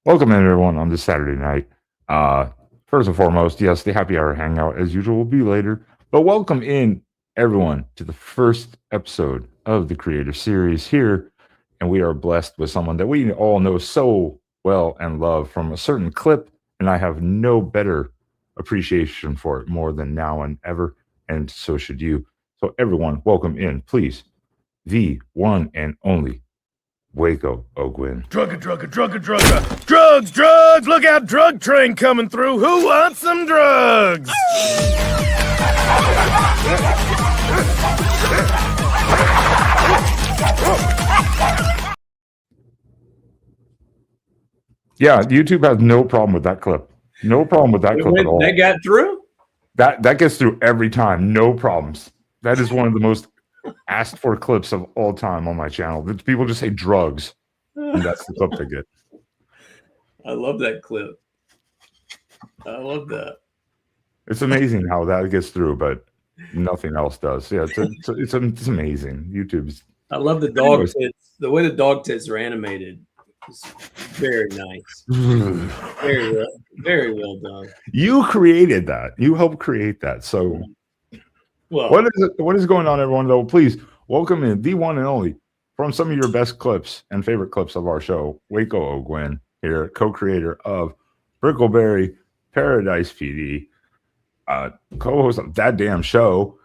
Welcome in, everyone, on this Saturday night. First and foremost, yes, the happy hour hangout, as usual, will be later. But welcome in, everyone, to the first episode of the Creator Series here. And we are blessed with someone that we all know so well and love from a certain clip. And I have no better appreciation for it more than now and ever. And so should you. So, everyone, welcome in, please. The one and only Waco O'Guin. Drugs, drugs! Look out, drug train coming through. Who wants some drugs? Yeah, YouTube has no problem with that clip. No problem with that clip at all. That got through? That gets through every time. No problems. That is one of the most asked for clips of all time on my channel. People just say drugs, and that's the clip they get. I love that clip. I love that. It's amazing how that gets through, but nothing else does. Yeah, it's amazing. YouTube's. I love the dog tits. The way the dog tits are animated is very nice. Very well done. You created that. You helped create that. So, well, what is going on, everyone? Though, please welcome in the one and only from some of your best clips and favorite clips of our show, Waco O'Guin, here, co-creator of Brickleberry Paradise P.D, co-host of That Damn Show,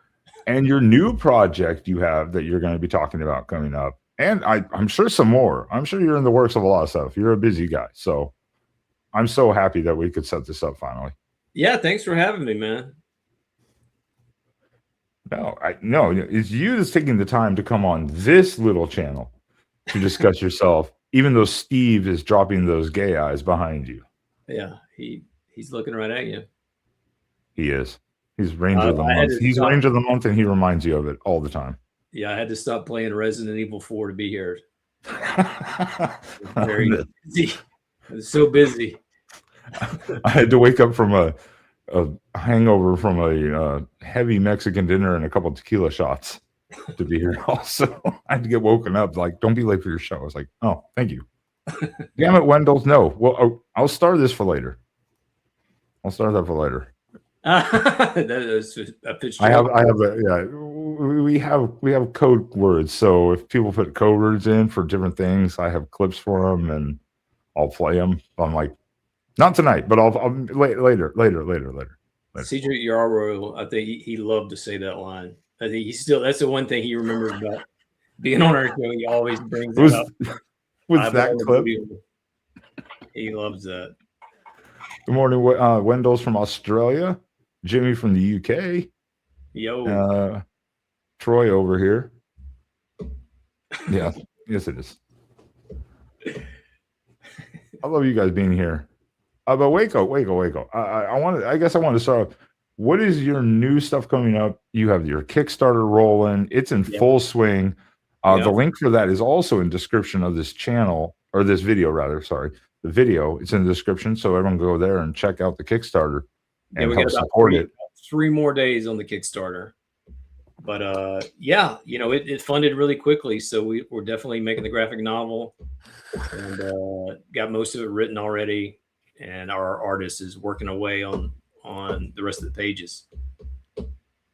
and your new project you have that you're going to be talking about coming up. And I'm sure some more. I'm sure you're in the works of a lot of stuff. You're a busy guy. So I'm so happy that we could set this up finally. Yeah, thanks for having me, man. No, it's you that's taking the time to come on this little channel to discuss yourself, even though Steve is dropping those gay eyes behind you. Yeah, he's looking right at you. He is. He's Ranger of the Month. He's Ranger of the Month, and he reminds you of it all the time. Yeah, I had to stop playing Resident Evil 4 to be here. Very busy. I was so busy. I had to wake up from a hangover from a heavy Mexican dinner and a couple of tequila shots to be here. Also, I had to get woken up. Like, don't be late for your show. I was like, oh, thank you. Damn it, Wendell. No. Well, I'll start this for later. I'll start that for later. We have code words. So if people put code words in for different things, I have clips for them and I'll play them. I'm like, not tonight, but I'll later. CJ Yarrow, I think he loved to say that line. I think that's the one thing he remembers about being on our show. He always brings it up. Was that clip? He loves that. Good morning, Wendell's from Australia. Jimmy from the UK. Yo. Troy over here. Yeah, yes it is. I love you guys being here. But Waco. I guess I want to start off. What is your new stuff coming up? You have your Kickstarter rolling. It's in full swing. The link for that is also in description of this channel, or this video rather. Sorry, the video. It's in the description, so everyone go there and check out the Kickstarter and help support it. 3 more days on the Kickstarter, but it funded really quickly, so we're definitely making the graphic novel, and got most of it written already, and our artist is working away on the rest of the pages.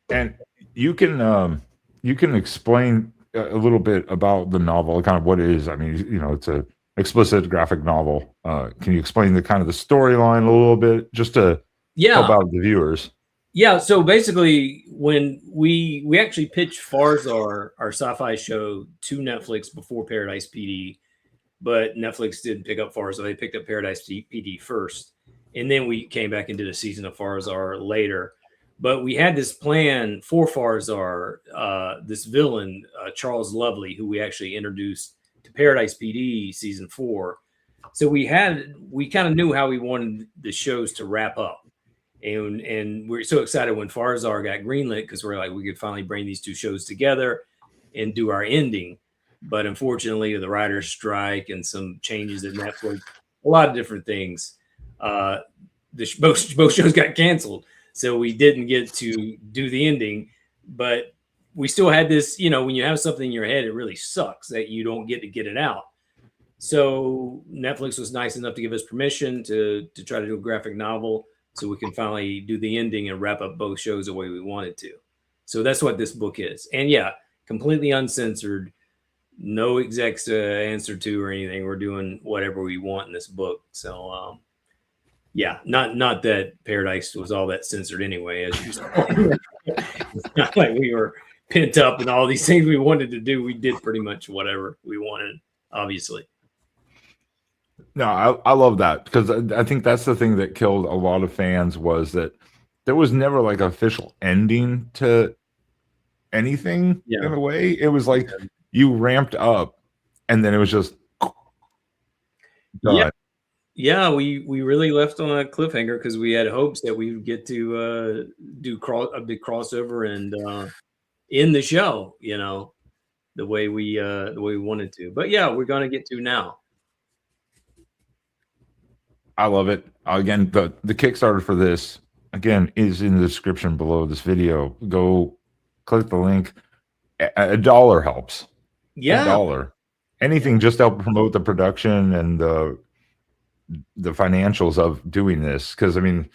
And you can explain a little bit about the novel, kind of what it is. I mean, it's a explicit graphic novel. Can you explain the kind of the storyline a little bit, just to help out the viewers? Yeah, so basically, when we actually pitched Farzar, our sci-fi show, to Netflix before Paradise PD, but Netflix didn't pick up Farzar. They picked up Paradise PD first, and then we came back and did a season of Farzar later. But we had this plan for Farzar, this villain, Charles Lovely, who we actually introduced to Paradise PD season 4. So we kind of knew how we wanted the shows to wrap up. And we're so excited when Farzar got greenlit, because we're like, we could finally bring these 2 shows together and do our ending. But unfortunately, the writer's strike and some changes at Netflix, a lot of different things, both shows got canceled. So we didn't get to do the ending, but we still had this, when you have something in your head, it really sucks that you don't get to get it out. So Netflix was nice enough to give us permission to try to do a graphic novel, so we can finally do the ending and wrap up both shows the way we wanted to. So that's what this book is. And yeah, completely uncensored, no execs to answer to or anything. We're doing whatever we want in this book. So yeah, not that Paradise was all that censored anyway, as you said. It's not like we were pent up and all these things we wanted to do. We did pretty much whatever we wanted, obviously. No, I love that, because I think that's the thing that killed a lot of fans, was that there was never like an official ending to anything. In a way, it was like you ramped up and then it was just done. Yeah, we really left on a cliffhanger because we had hopes that we would get to do a big crossover and end the show, you know, the way we wanted to. But yeah, we're gonna get to now. I love it. Again, the Kickstarter for this, again, is in the description below this video. Go click the link. $1 helps. Yeah. $1. Anything just to help promote the production and the financials of doing this. Because, I mean,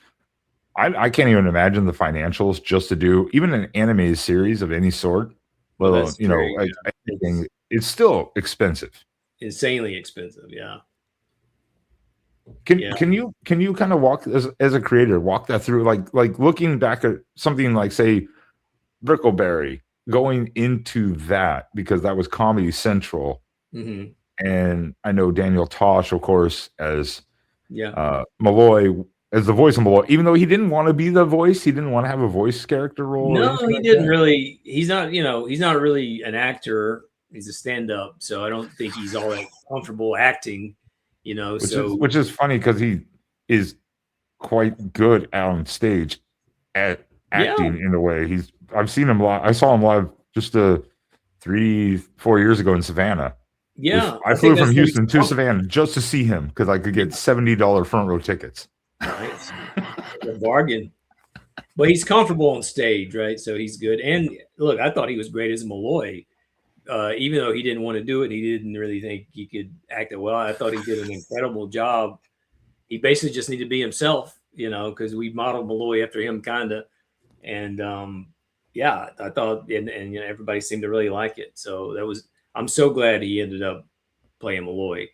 I can't even imagine the financials just to do even an animated series of any sort. Well, you know, anything, it's still expensive. Insanely expensive, yeah. Can you kind of walk as a creator, walk that through, like looking back at something like, say, Brickleberry, going into that, because that was Comedy Central. And I know Daniel Tosh, of course, as Malloy, as the voice of Malloy, even though he didn't want to be the voice, he didn't want to have a voice character role. No, he didn't really. He's not, you know, he's not really an actor. He's a stand-up, so I don't think he's all that comfortable acting. You know, which is funny because he is quite good on stage at acting in a way. I've seen him live. I saw him live just 3-4 years ago in Savannah. Yeah, I flew from Houston to Savannah just to see him because I could get $70 front row tickets. Nice, a bargain. But he's comfortable on stage, right? So he's good. And look, I thought he was great as Malloy. Even though he didn't want to do it, he didn't really think he could act it well. I thought he did an incredible job. He basically just needed to be himself, you know, because we modeled Malloy after him, kind of. And yeah, I thought, and you know, everybody seemed to really like it. So I'm so glad he ended up playing Malloy,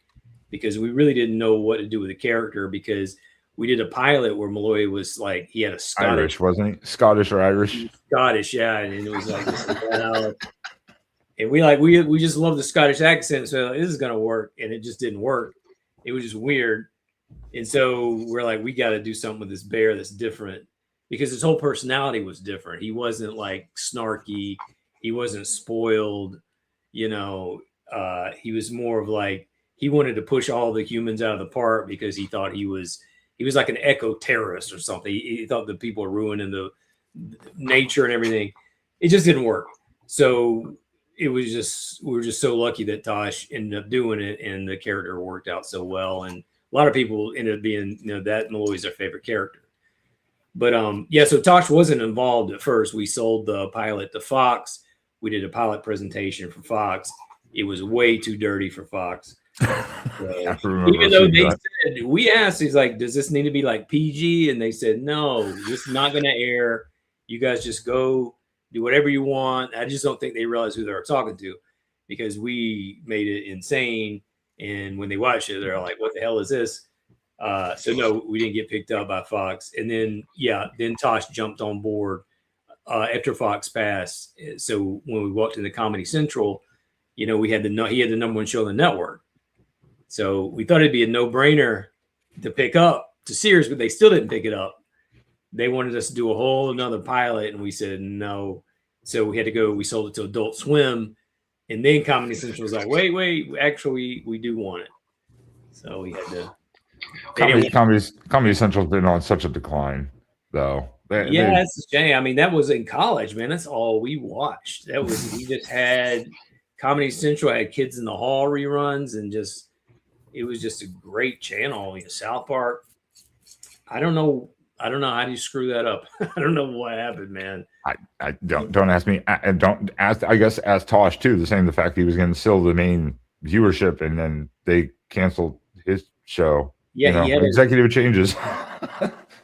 because we really didn't know what to do with the character, because we did a pilot where Malloy was like, he had a Irish, wasn't he? Scottish or Irish? Scottish, yeah. And it was like, and we just love the Scottish accent, so like, this is gonna work, and it just didn't work. It was just weird, and so we're like, we got to do something with this bear that's different, because his whole personality was different. He wasn't like snarky, he wasn't spoiled, you know. He was more of like, he wanted to push all the humans out of the park because he thought he was like an eco-terrorist or something. He thought that people were ruining the nature and everything. It just didn't work. So we were just so lucky that Tosh ended up doing it, and the character worked out so well. And a lot of people ended up being, you know, that Malloy's their favorite character. But yeah, so Tosh wasn't involved at first. We sold the pilot to Fox. We did a pilot presentation for Fox. It was way too dirty for Fox. So, even though they said, we asked, he's like, does this need to be like PG? And they said, no, this is not going to air. You guys just go do whatever you want. I just don't think they realized who they were talking to, because we made it insane. And when they watched it, they're like, what the hell is this? So no, we didn't get picked up by Fox. And then, then Tosh jumped on board after Fox passed. So when we walked into Comedy Central, you know, he had the number one show on the network. So we thought it'd be a no-brainer to pick up to Sears, but they still didn't pick it up. They wanted us to do a whole another pilot, and we said no. So we had to go. We sold it to Adult Swim, and then Comedy Central was like, "Wait, actually, we do want it." So we had to. Comedy Central's been on such a decline, though. That's a shame. I mean, that was in college, man. That's all we watched. We just had Comedy Central, had Kids in the Hall reruns, and it was just a great channel. You know, South Park. I don't know how do you screw that up. I don't know what happened, man. I don't ask me. Don't ask. I guess ask Tosh too. The fact he was going to sell the main viewership, and then they canceled his show. Yeah, executive changes.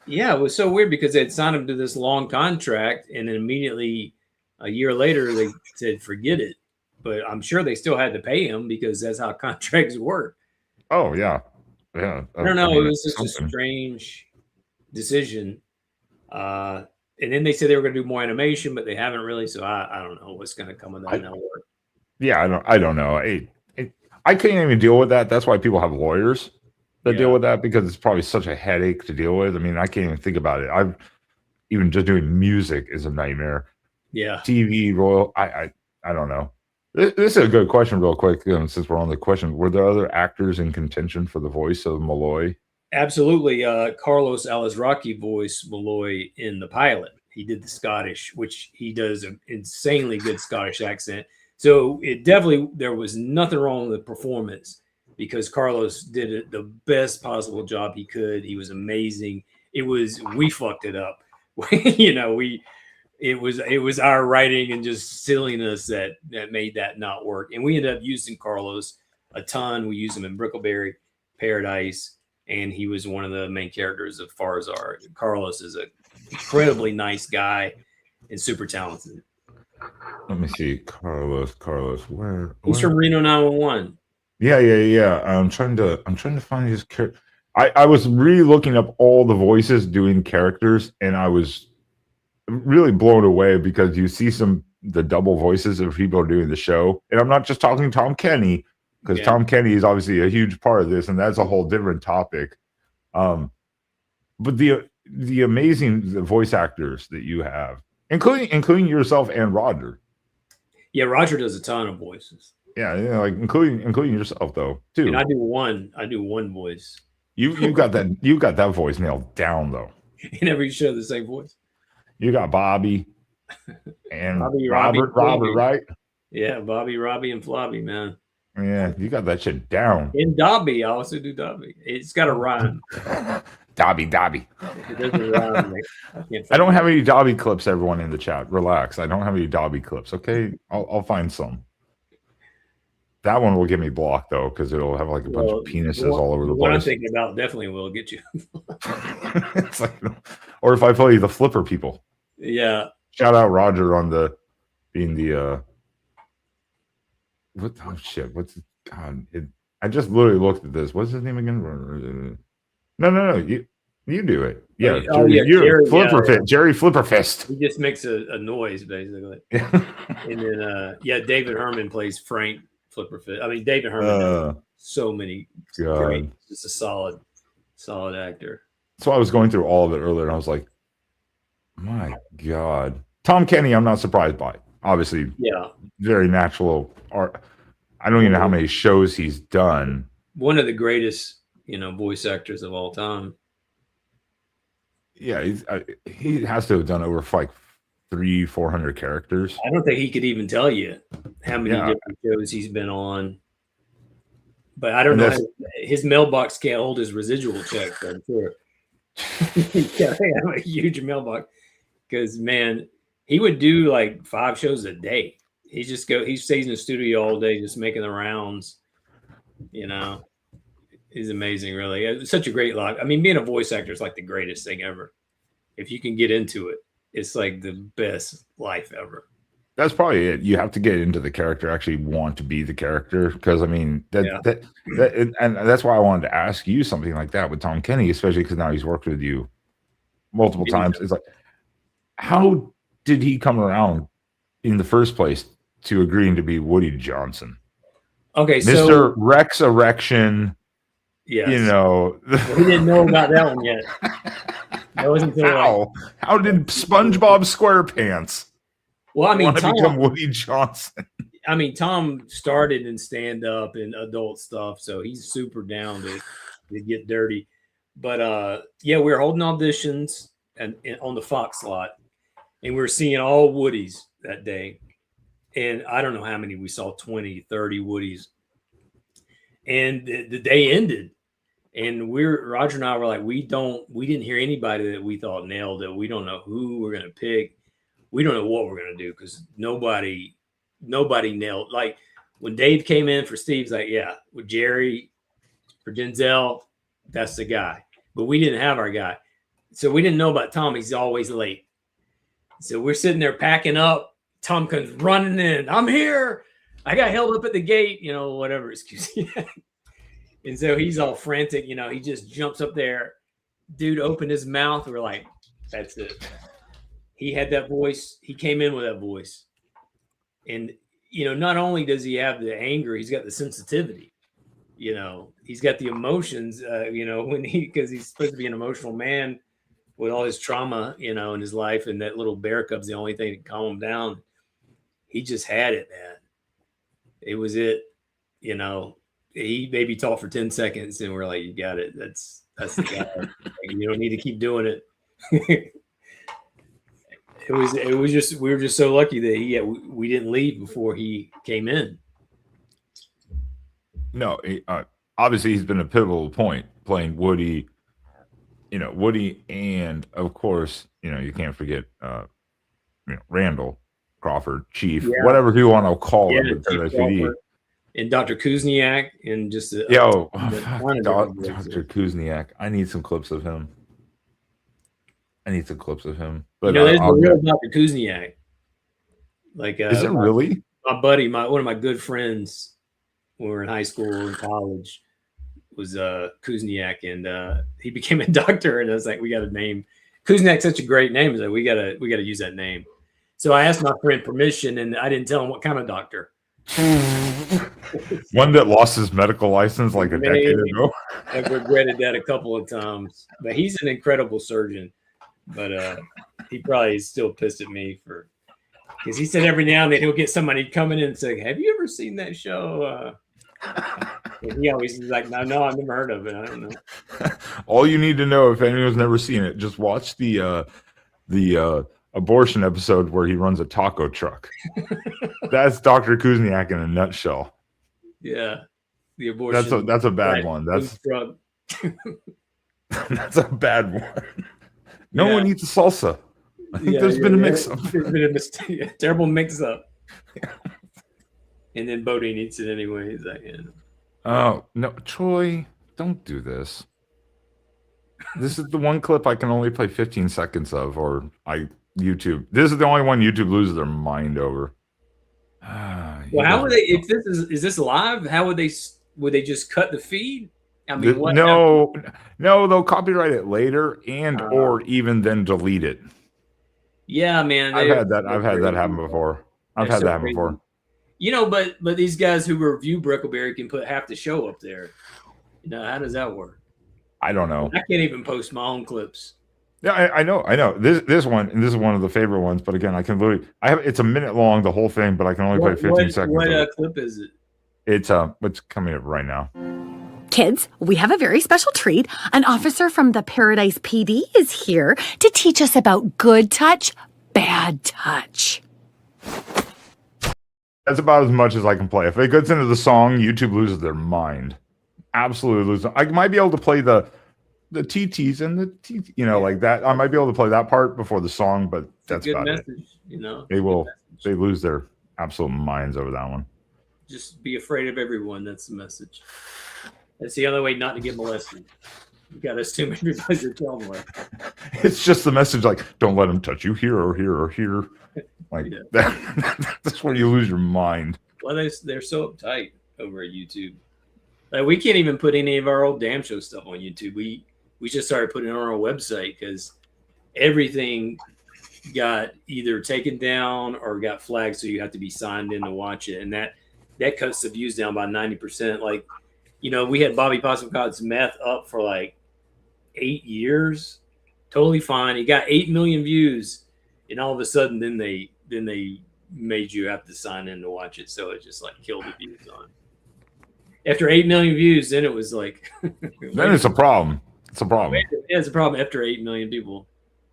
Yeah, it was so weird because they had signed him to this long contract, and then immediately a year later they said forget it. But I'm sure they still had to pay him because that's how contracts work. Oh yeah. I don't know. It was just a strange decision. And then they said they were going to do more animation, but they haven't really. So I don't know what's going to come of that network. Yeah, I don't know. I can't even deal with that. That's why people have lawyers that deal with that, because it's probably such a headache to deal with. I mean, I can't even think about it. I've even just doing music is a nightmare. Yeah. TV, I don't know. This is a good question, real quick, since we're on the question. Were there other actors in contention for the voice of Malloy? Absolutely. Carlos Alazraqui voiced Malloy in the pilot. He did the Scottish, which he does an insanely good Scottish accent. So it definitely, there was nothing wrong with the performance because Carlos did it the best possible job he could. He was amazing. We fucked it up. It was our writing and just silliness that made that not work. And we ended up using Carlos a ton. We used him in Brickleberry, Paradise, and he was one of the main characters of Farzar. Carlos is an incredibly nice guy and super talented. Let me see. Carlos, where? He's from Reno 911. Yeah. I'm trying to find his character. I was really looking up all the voices doing characters, and I was really blown away because you see the double voices of people doing the show. And I'm not just talking Tom Kenny, because Tom Kenny is obviously a huge part of this, and that's a whole different topic. But the amazing voice actors that you have, including yourself and Roger. Yeah, Roger does a ton of voices. Yeah, like including yourself though too. And I do one voice. You got that voice nailed down though. In every show, the same voice. You got Bobby and Robert, right? Yeah, Bobby, Robbie, and Flobby, man. Yeah, you got that shit down. And Dobby, I also do Dobby. It's got a rhyme. Dobby. It doesn't rhyme. I don't have any Dobby clips, everyone in the chat. Relax. I don't have any Dobby clips, okay? I'll find some. That one will get me blocked, though, because it'll have like a bunch of penises all over the place. What I'm thinking about definitely will get you. It's like, or if I play the Flipper people. Yeah. Shout out Roger on being the what? Oh shit! What's God? I just literally looked at this. What's his name again? No. You do it. Yeah. Jerry Flipperfist. Jerry Flipperfist. He just makes a noise basically. And then David Herman plays Frank Flipperfist. I mean, David Herman. So many. Great. Just a solid actor. So I was going through all of it earlier, and I was like, my God. Tom Kenny, I'm not surprised by. Obviously, very natural art. I don't even know how many shows he's done. One of the greatest, voice actors of all time. Yeah, he has to have done over like 300-400 characters. I don't think he could even tell you how many different shows he's been on. But I don't know. His mailbox can't hold his residual checks, I'm sure. He's got a huge mailbox. Because, man, he would do like 5 shows a day. He stays in the studio all day just making the rounds. He's amazing, really. It's such a great life. I mean, being a voice actor is like the greatest thing ever. If you can get into it, it's like the best life ever. That's probably it. You have to get into the character, actually want to be the character. Because, I mean, and that's why I wanted to ask you something like that with Tom Kenny, especially because now he's worked with you multiple times. It's like, how did he come around in the first place to agreeing to be Woody Johnson? Okay, Mr. Rex Erection. Yes. He didn't know about that one yet. That wasn't until how did SpongeBob SquarePants? Well, I mean, Tom become Woody Johnson. I mean, Tom started in stand-up and adult stuff, so he's super down to get dirty. But we were holding auditions and on the Fox lot. And we were seeing all Woodies that day. And I don't know how many we saw, 20, 30 Woodies. And the day ended. And Roger and I were like, we didn't hear anybody that we thought nailed it. We don't know who we're going to pick. We don't know what we're going to do because nobody nailed. Like when Dave came in for Steve's like, with Jerry, for Denzel, that's the guy. But we didn't have our guy. So we didn't know about Tom. He's always late. So we're sitting there packing up. Tom comes running in. I'm here. I got held up at the gate, whatever excuse. And so he's all frantic, he just jumps up there. Dude opened his mouth. We're like, that's it. He had that voice. He came in with that voice. And, not only does he have the anger, he's got the sensitivity. He's got the emotions, because he's supposed to be an emotional man with all his trauma, in his life. And that little bear cub's the only thing to calm him down. He just had it, man. It was it, he maybe talked for 10 seconds and we're like, you got it. That's the guy. You don't need to keep doing it. It was just, we were just so lucky that we didn't leave before he came in. No, obviously he's been a pivotal point playing Woody, Woody. And of course, you can't forget, Randall Crawford, Chief, whatever you want to call him. And Dr. Kuzniak and just Dr. Kuzniak. I need some clips of him. But there's the real Dr. Kuzniak. Like, is it really? My buddy, one of my good friends when we were in high school and college was Kuzniak, and he became a doctor. And I was like, we got a name. Kuzniak's such a great name. I was like, we gotta use that name. So I asked my friend permission, and I didn't tell him what kind of doctor. One that lost his medical license like a decade ago. I've regretted that a couple of times. But he's an incredible surgeon. But he probably is still pissed at me because he said every now and then he'll get somebody coming in and say, "Have you ever seen that show?" And he always is like, "No, I've never heard of it. I don't know." All you need to know, if anyone's never seen it, just watch the abortion episode where he runs a taco truck. That's Dr. Kuzniak in a nutshell. Yeah, the abortion. That's a bad one. That's that's a bad one. No one eats a salsa. I think there's been a mix-up. There's been a mistake, a terrible mix-up. And then Bodine eats it anyway. He's like, oh no, Troy, don't do this. This is the one clip I can only play 15 seconds of, or YouTube. This is the only one YouTube loses their mind over. Well, how would they? If this is this live? How would they just cut the feed? I mean, no, they'll copyright it later or even then delete it. Yeah, man. I've had that happen before. I've had that happen before. But these guys who review Brickleberry can put half the show up there. How does that work? I don't know. I can't even post my own clips. Yeah, I know. This one, and this is one of the favorite ones. But again, I can literally, it's a minute long, the whole thing, but I can only play 15 seconds. What clip is it? It's coming up right now. Kids, we have a very special treat. An officer from the Paradise P.D. is here to teach us about good touch, bad touch. That's about as much as I can play. If it gets into the song, YouTube loses their mind. Absolutely loses. I might be able to play the TTs and the T, like that. I might be able to play that part before the song, but that's about message, it. They lose their absolute minds over that one. Just be afraid of everyone. That's the message. That's the only way not to get molested. You got to assume everybody's a child molester. It's just the message like, don't let them touch you here or here or here. Like that's where you lose your mind. Well, they're so uptight over at YouTube. Like, we can't even put any of our old Damn Show stuff on YouTube. We just started putting it on our website because everything got either taken down or got flagged, so you have to be signed in to watch it, and that cuts the views down by 90%. Like, we had Bobby Possumcott's Meth up for like 8 years, totally fine. He got 8 million views, and all of a sudden, then they made you have to sign in to watch it, so it just like killed the views on. After 8 million views, then it was like, then it's a problem. It's a problem. Yeah, it's a problem after 8 million people.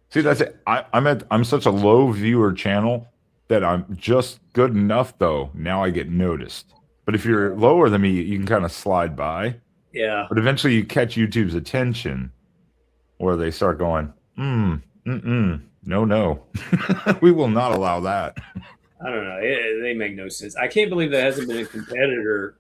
See, that's it. I'm such a low viewer channel that I'm just good enough though. Now I get noticed. But if you're lower than me, you can kind of slide by. Yeah. But eventually you catch YouTube's attention where they start going, no. We will not allow that. I don't know. They make no sense. I can't believe there hasn't been a competitor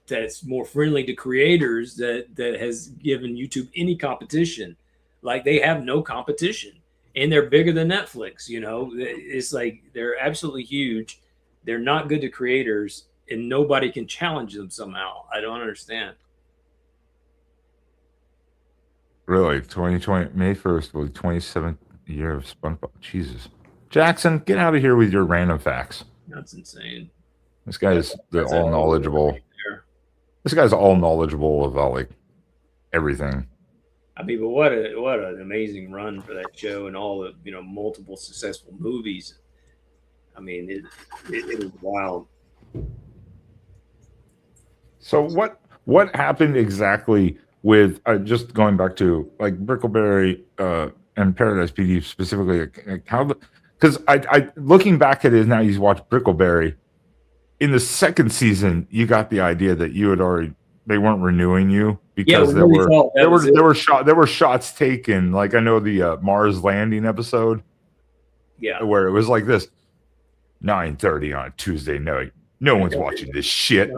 that's more friendly to creators that has given YouTube any competition. Like they have no competition, and they're bigger than Netflix. You know, it's like they're absolutely huge. They're not good to creators, and nobody can challenge them somehow. I don't understand. Really, 2020 May 1st was 27th year of SpongeBob. Jesus, Jackson, get out of here with your random facts. That's insane. This guy is all knowledgeable. Right, this guy's all knowledgeable about like everything. I mean, but what an amazing run for that show, and all the multiple successful movies. I mean, it is wild. So what happened exactly with just going back to like Brickleberry and Paradise P.D. specifically? Like how, because I looking back at it now, you watch Brickleberry. In the second season, you got the idea that you had already they weren't renewing you because there were shots taken. Like I know the Mars landing episode, where it was like this 9:30 on a Tuesday night. No one's watching this shit.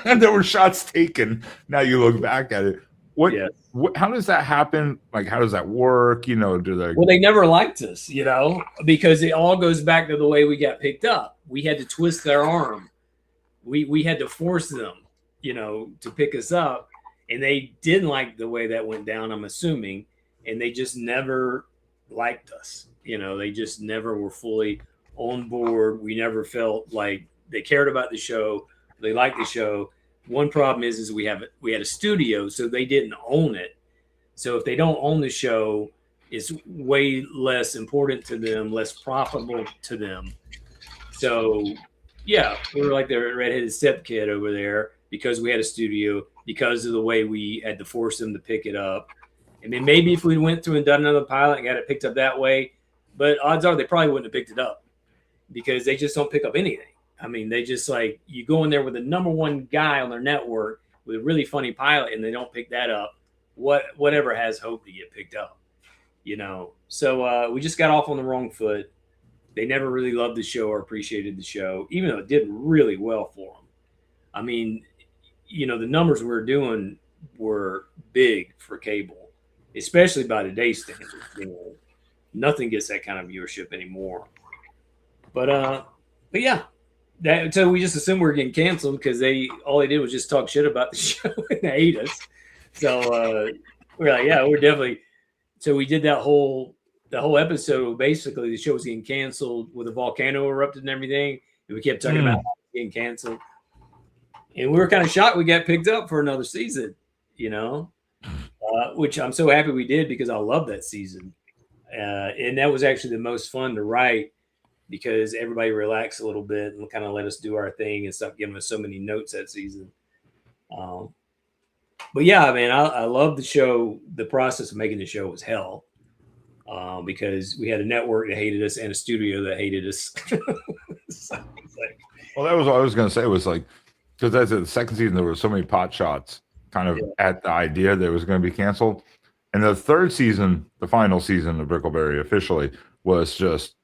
And there were shots taken. Now you look back at it. What how does that happen? Like, how does that work? Do they? Well, they never liked us, because it all goes back to the way we got picked up. We had to twist their arm. We had to force them, to pick us up, and they didn't like the way that went down, I'm assuming, and they just never liked us. They just never were fully on board. We never felt like they cared about the show. They liked the show. One problem is we had a studio, so they didn't own it. So if they don't own the show, it's way less important to them, less profitable to them. So yeah, we were like the redheaded stepkid over there because we had a studio, because of the way we had to force them to pick it up. And then maybe if we went through and done another pilot and got it picked up that way, but odds are they probably wouldn't have picked it up because they just don't pick up anything. I mean, they just like, you go in there with the number one guy on their network with a really funny pilot and they don't pick that up. Whatever has hope to get picked up, So we just got off on the wrong foot. They never really loved the show or appreciated the show, even though it did really well for them. I mean, the numbers we were doing were big for cable, especially by today's standards. Nothing gets that kind of viewership anymore. But yeah. So we just assumed we were getting canceled because all they did was just talk shit about the show and hate us. So we're like, yeah, we're definitely. So we did the whole episode. Basically, the show was getting canceled with a volcano erupted and everything. And we kept talking about getting canceled. And we were kind of shocked we got picked up for another season, which I'm so happy we did because I love that season. And that was actually the most fun to write, because everybody relaxed a little bit and kind of let us do our thing and stop giving us so many notes that season. But yeah, man, I love the show. The process of making the show was hell, because we had a network that hated us and a studio that hated us. Well, that was what I was going to say, was like, because that's the second season, there were so many pot shots kind of at the idea that it was going to be canceled. And the third season, the final season of Brickleberry officially, was just,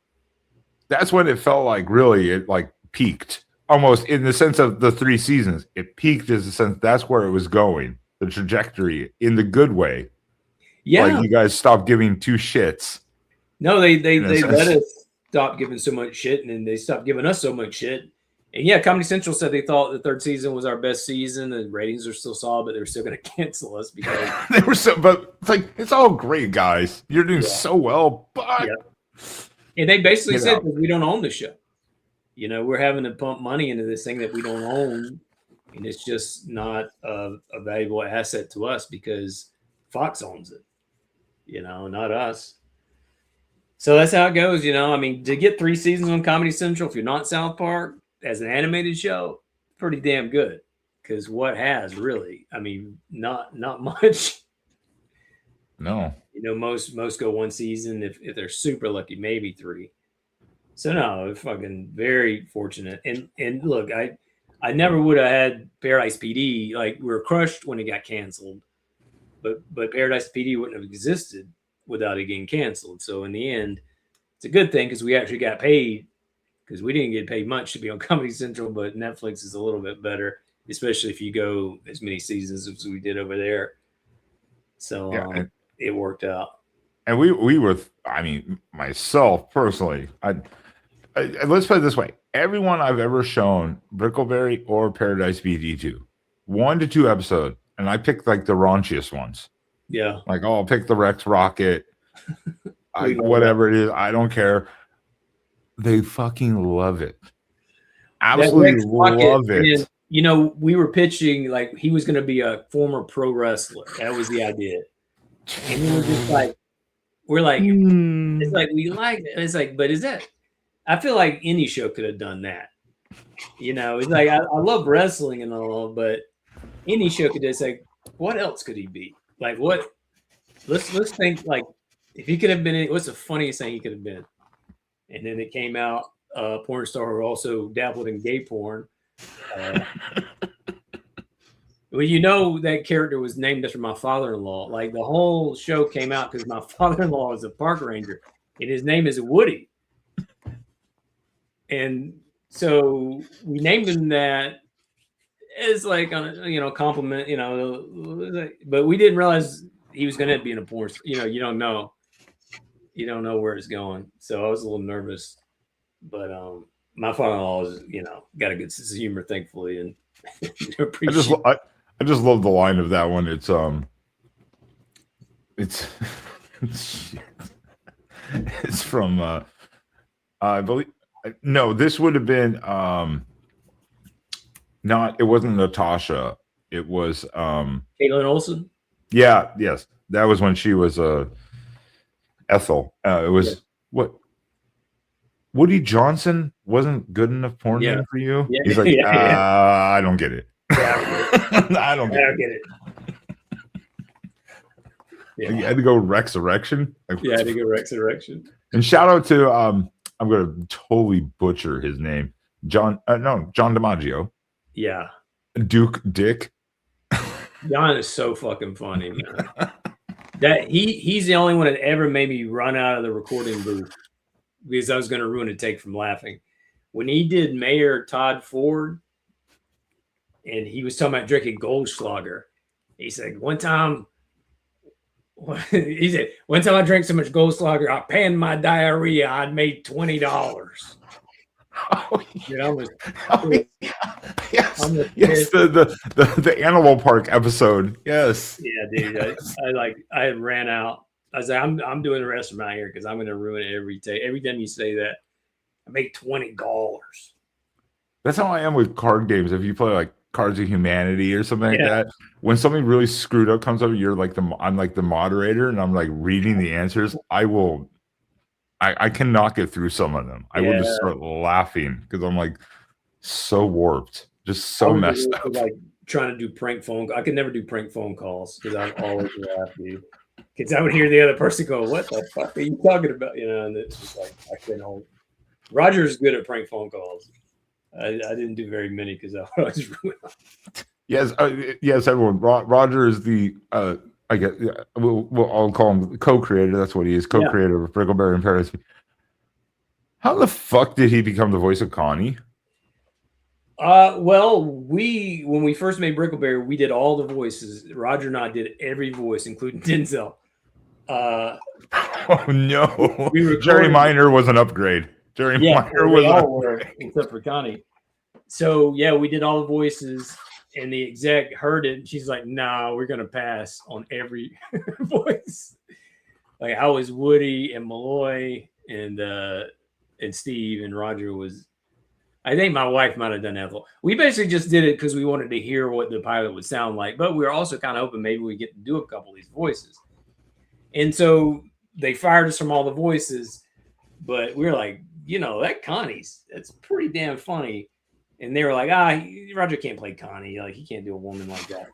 that's when it felt like really it like peaked, almost in the sense of the 3 seasons. It peaked as a sense that's where it was going, the trajectory in the good way. Yeah, like you guys stopped giving 2 shits. No, they let us stop giving so much shit, and then they stopped giving us so much shit. And yeah, Comedy Central said they thought the 3rd season was our best season. The ratings are still solid, but they were still going to cancel us because they were so. But it's like, it's all great, guys. You're doing so well, but. And they basically said that we don't own the show. We're having to pump money into this thing that we don't own. And it's just not a valuable asset to us because Fox owns it, not us. So that's how it goes, I mean, to get 3 seasons on Comedy Central, if you're not South Park, as an animated show, pretty damn good. Because what has really? I mean, not much. No. Most go 1 season. If they're super lucky, maybe 3. So no, we're fucking very fortunate. And look, I never would have had Paradise PD. Like, we were crushed when it got canceled, but Paradise PD wouldn't have existed without it getting canceled. So in the end, it's a good thing because we actually got paid, because we didn't get paid much to be on Comedy Central, but Netflix is a little bit better. especially if you go as many seasons as we did over there. So it worked out. And we were, I mean, myself personally, let's put it this way. Everyone I've ever shown Brickleberry or Paradise PD to, 1 to 2 episodes, and I picked like the raunchiest ones. Yeah. Like, oh, I'll pick the Rex Rocket. Whatever it is, I don't care. They fucking love it. Absolutely love it. And, you know, we were pitching like he was going to be a former pro wrestler. That was the idea. And we were just like, it's like, we like it. It's like, but is that, I feel like any show could have done that. You know, it's like, I love wrestling and all, but any show could just like, what else could he be? Like, what? Let's think, like, if he could have been, what's the funniest thing he could have been? And then it came out, porn star who also dabbled in gay porn. Well, you know, that character was named after my father-in-law. Like, the whole show came out because my father-in-law is a park ranger, and his name is Woody. And so we named him that as like on a, you know, compliment, you know, but we didn't realize he was going to be in a porn. You know, you don't know where it's going. So I was a little nervous, but my father-in-law is, you know, got a good sense of humor, thankfully, and I just love the line of that one. It's from I believe. No, this would have been not. It wasn't Natasha. It was Caitlin Olsen. Yeah, yes, that was when she was Ethel. It was what Woody Johnson wasn't good enough porn name for you. Yeah. He's like, I don't get it. I don't get it. Yeah. You had to go Rex Erection. Yeah, I had to go Rex Erection. And shout out to I'm going to totally butcher his name. John DiMaggio. Yeah. Duke Dick. John is so fucking funny, man. That he's the only one that ever made me run out of the recording booth because I was going to ruin a take from laughing. When he did Mayor Todd Ford and he was talking about drinking Goldschlager, he said, one time I drank so much Goldschlager, I panned my diarrhea. I'd made $20. Oh, yeah. Yes, the Animal Park episode. Yes. Yeah, dude. I ran out. I was like, I'm doing the rest of my here because I'm going to ruin it every day. Every time you say that, I make $20. That's how I am with card games. If you play like Cards of Humanity or something like that, when something really screwed up comes up, I'm like the moderator, and I'm like reading the answers. I cannot get through some of them. I will just start laughing because I'm like so warped, just so messed up. Like trying to do prank phone. I could never do prank phone calls because I'd always laugh, dude. Because I would hear the other person go, "What the fuck are you talking about?" You know, and it's just like I couldn't hold. Roger's good at prank phone calls. I didn't do very many because I was ruined. Yes, everyone. Roger is the I guess I'll call him the co-creator. That's what he is, co-creator of Brickleberry and Paradise. How the fuck did he become the voice of Connie? Well, when we first made Brickleberry, we did all the voices. Roger and I did every voice, including Denzel. Oh no! Jerry Minor was an upgrade. Minor was all were, except for Connie. So yeah, we did all the voices. And the exec heard it, and she's like, "Nah, we're gonna pass on every voice." Like I was Woody and Malloy and Steve, and Roger was. I think my wife might have done Ethel. We basically just did it because we wanted to hear what the pilot would sound like, but we were also kind of hoping maybe we get to do a couple of these voices. And so they fired us from all the voices, but we were like, you know, that's pretty damn funny. And they were like, Roger can't play Connie. Like he can't do a woman like that.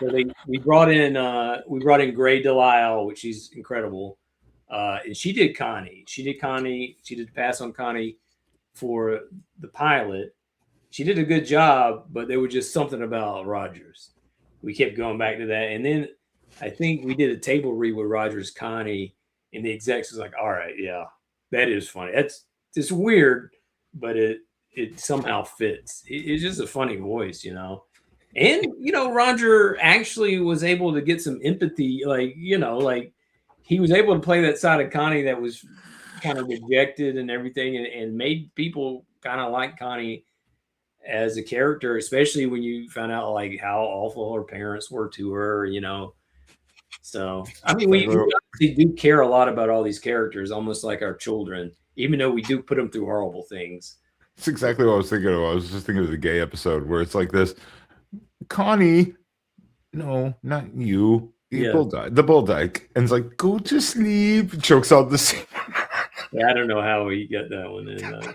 So we brought in Gray Delisle, which she's incredible. And she did Connie. She did pass on Connie for the pilot. She did a good job, but there was just something about Rogers. We kept going back to that. And then I think we did a table read with Rogers Connie, and the execs was like, all right, yeah, that is funny. It's weird, but it somehow fits. It's just a funny voice, you know. And Roger actually was able to get some empathy, like he was able to play that side of Connie that was kind of rejected and everything, and made people kind of like Connie as a character, especially when you found out like how awful her parents were to her, So I mean, we honestly do care a lot about all these characters, almost like our children, even though we do put them through horrible things. That's exactly what I was thinking of. I was just thinking of the gay episode where it's like this. Connie, no, not you. The bull dyke. And it's like, go to sleep. Chokes out the scene. Yeah, I don't know how we got that one in.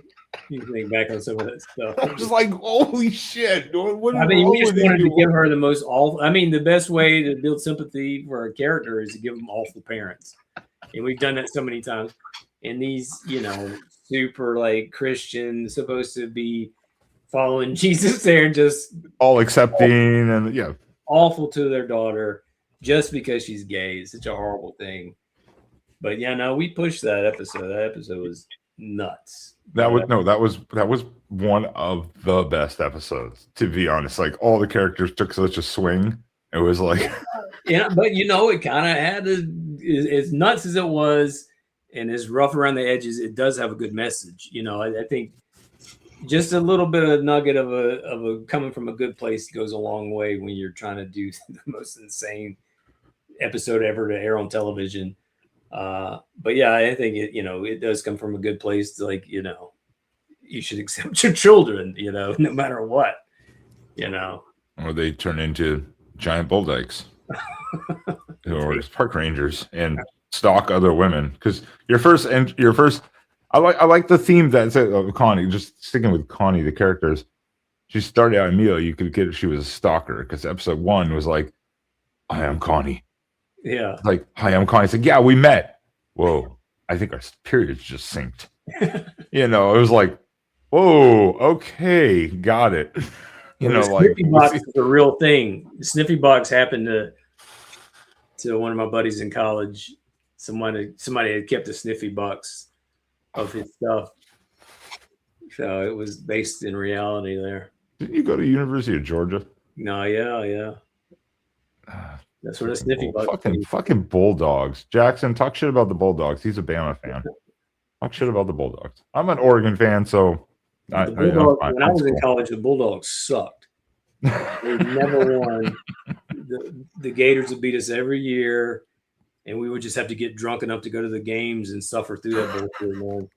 You think back on some of that stuff. I was like, holy shit. We just wanted to give her the most awful. I mean, the best way to build sympathy for a character is to give them awful parents. And we've done that so many times. And these, super like Christian, supposed to be following Jesus there, just all accepting and awful to their daughter just because she's gay. It's such a horrible thing. But we pushed that episode. That episode was nuts. That was one of the best episodes, to be honest. Like all the characters took such a swing. It was like but it kind of had as nuts as it was and as rough around the edges, it does have a good message. I think just a little bit of nugget of a coming from a good place goes a long way when you're trying to do the most insane episode ever to air on television. But I think it does come from a good place to, like, you should accept your children, no matter what, or they turn into giant bull dykes or park rangers and stalk other women. Because I like the theme that said Connie, just sticking with Connie, the characters. She started out immediately. You could get she was a stalker because episode 1 was like, I am Connie. Yeah. Like, hi, I'm Connie. It's like, yeah, we met. Whoa. I think our periods just synced. It was like, whoa, okay, got it. Sniffy box is a real thing. The sniffy box happened to one of my buddies in college. Somebody had kept a sniffy box of his stuff. So it was based in reality there. Didn't you go to University of Georgia? No, yeah. That's what a sniffy box is. Fucking Bulldogs. Jackson, talk shit about the Bulldogs. He's a Bama fan. Talk shit about the Bulldogs. I'm an Oregon fan, so when I was in college, the Bulldogs sucked. They never won. The Gators would beat us every year, and we would just have to get drunk enough to go to the games and suffer through that bullshit, man.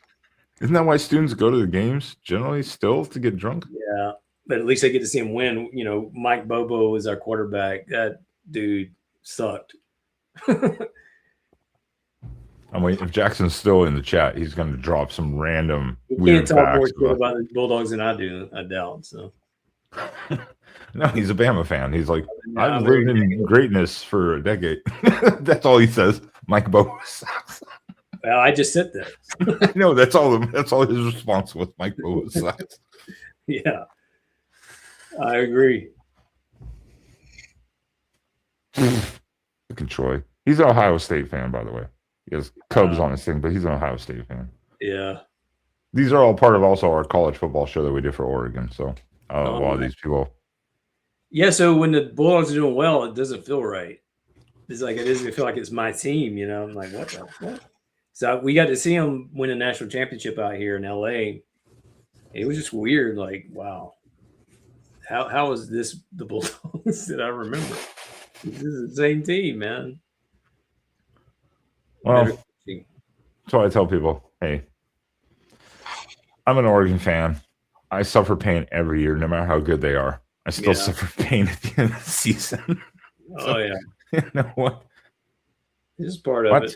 Isn't that why students go to the games generally still to get drunk? Yeah, but at least they get to see him win. Mike Bobo was our quarterback. That dude sucked. I'm waiting. If Jackson's still in the chat, he's going to drop some random weird facts. He can't talk more shit about the Bulldogs than I do. I doubt. So. No, he's a Bama fan. He's like, I've lived in greatness for a decade. That's all he says. Mike Bobo sucks. Well, I just said that. No, that's all his response was. Mike Bobo sucks. Yeah, I agree. Fucking Troy. He's an Ohio State fan, by the way. He has Cubs on his thing, but he's an Ohio State fan. Yeah. These are all part of also our college football show that we did for Oregon. So a lot of these people. Yeah, so when the Bulldogs are doing well, it doesn't feel right. It's like it doesn't feel like it's my team, I'm like, what the fuck? So we got to see them win a national championship out here in LA. It was just weird, like, wow. How is this the Bulldogs that I remember? This is the same team, man. Well, so I tell people, hey, I'm an Oregon fan. I suffer pain every year, no matter how good they are. I still suffer pain at the end of the season. Oh, yeah. You know what? This is part of it.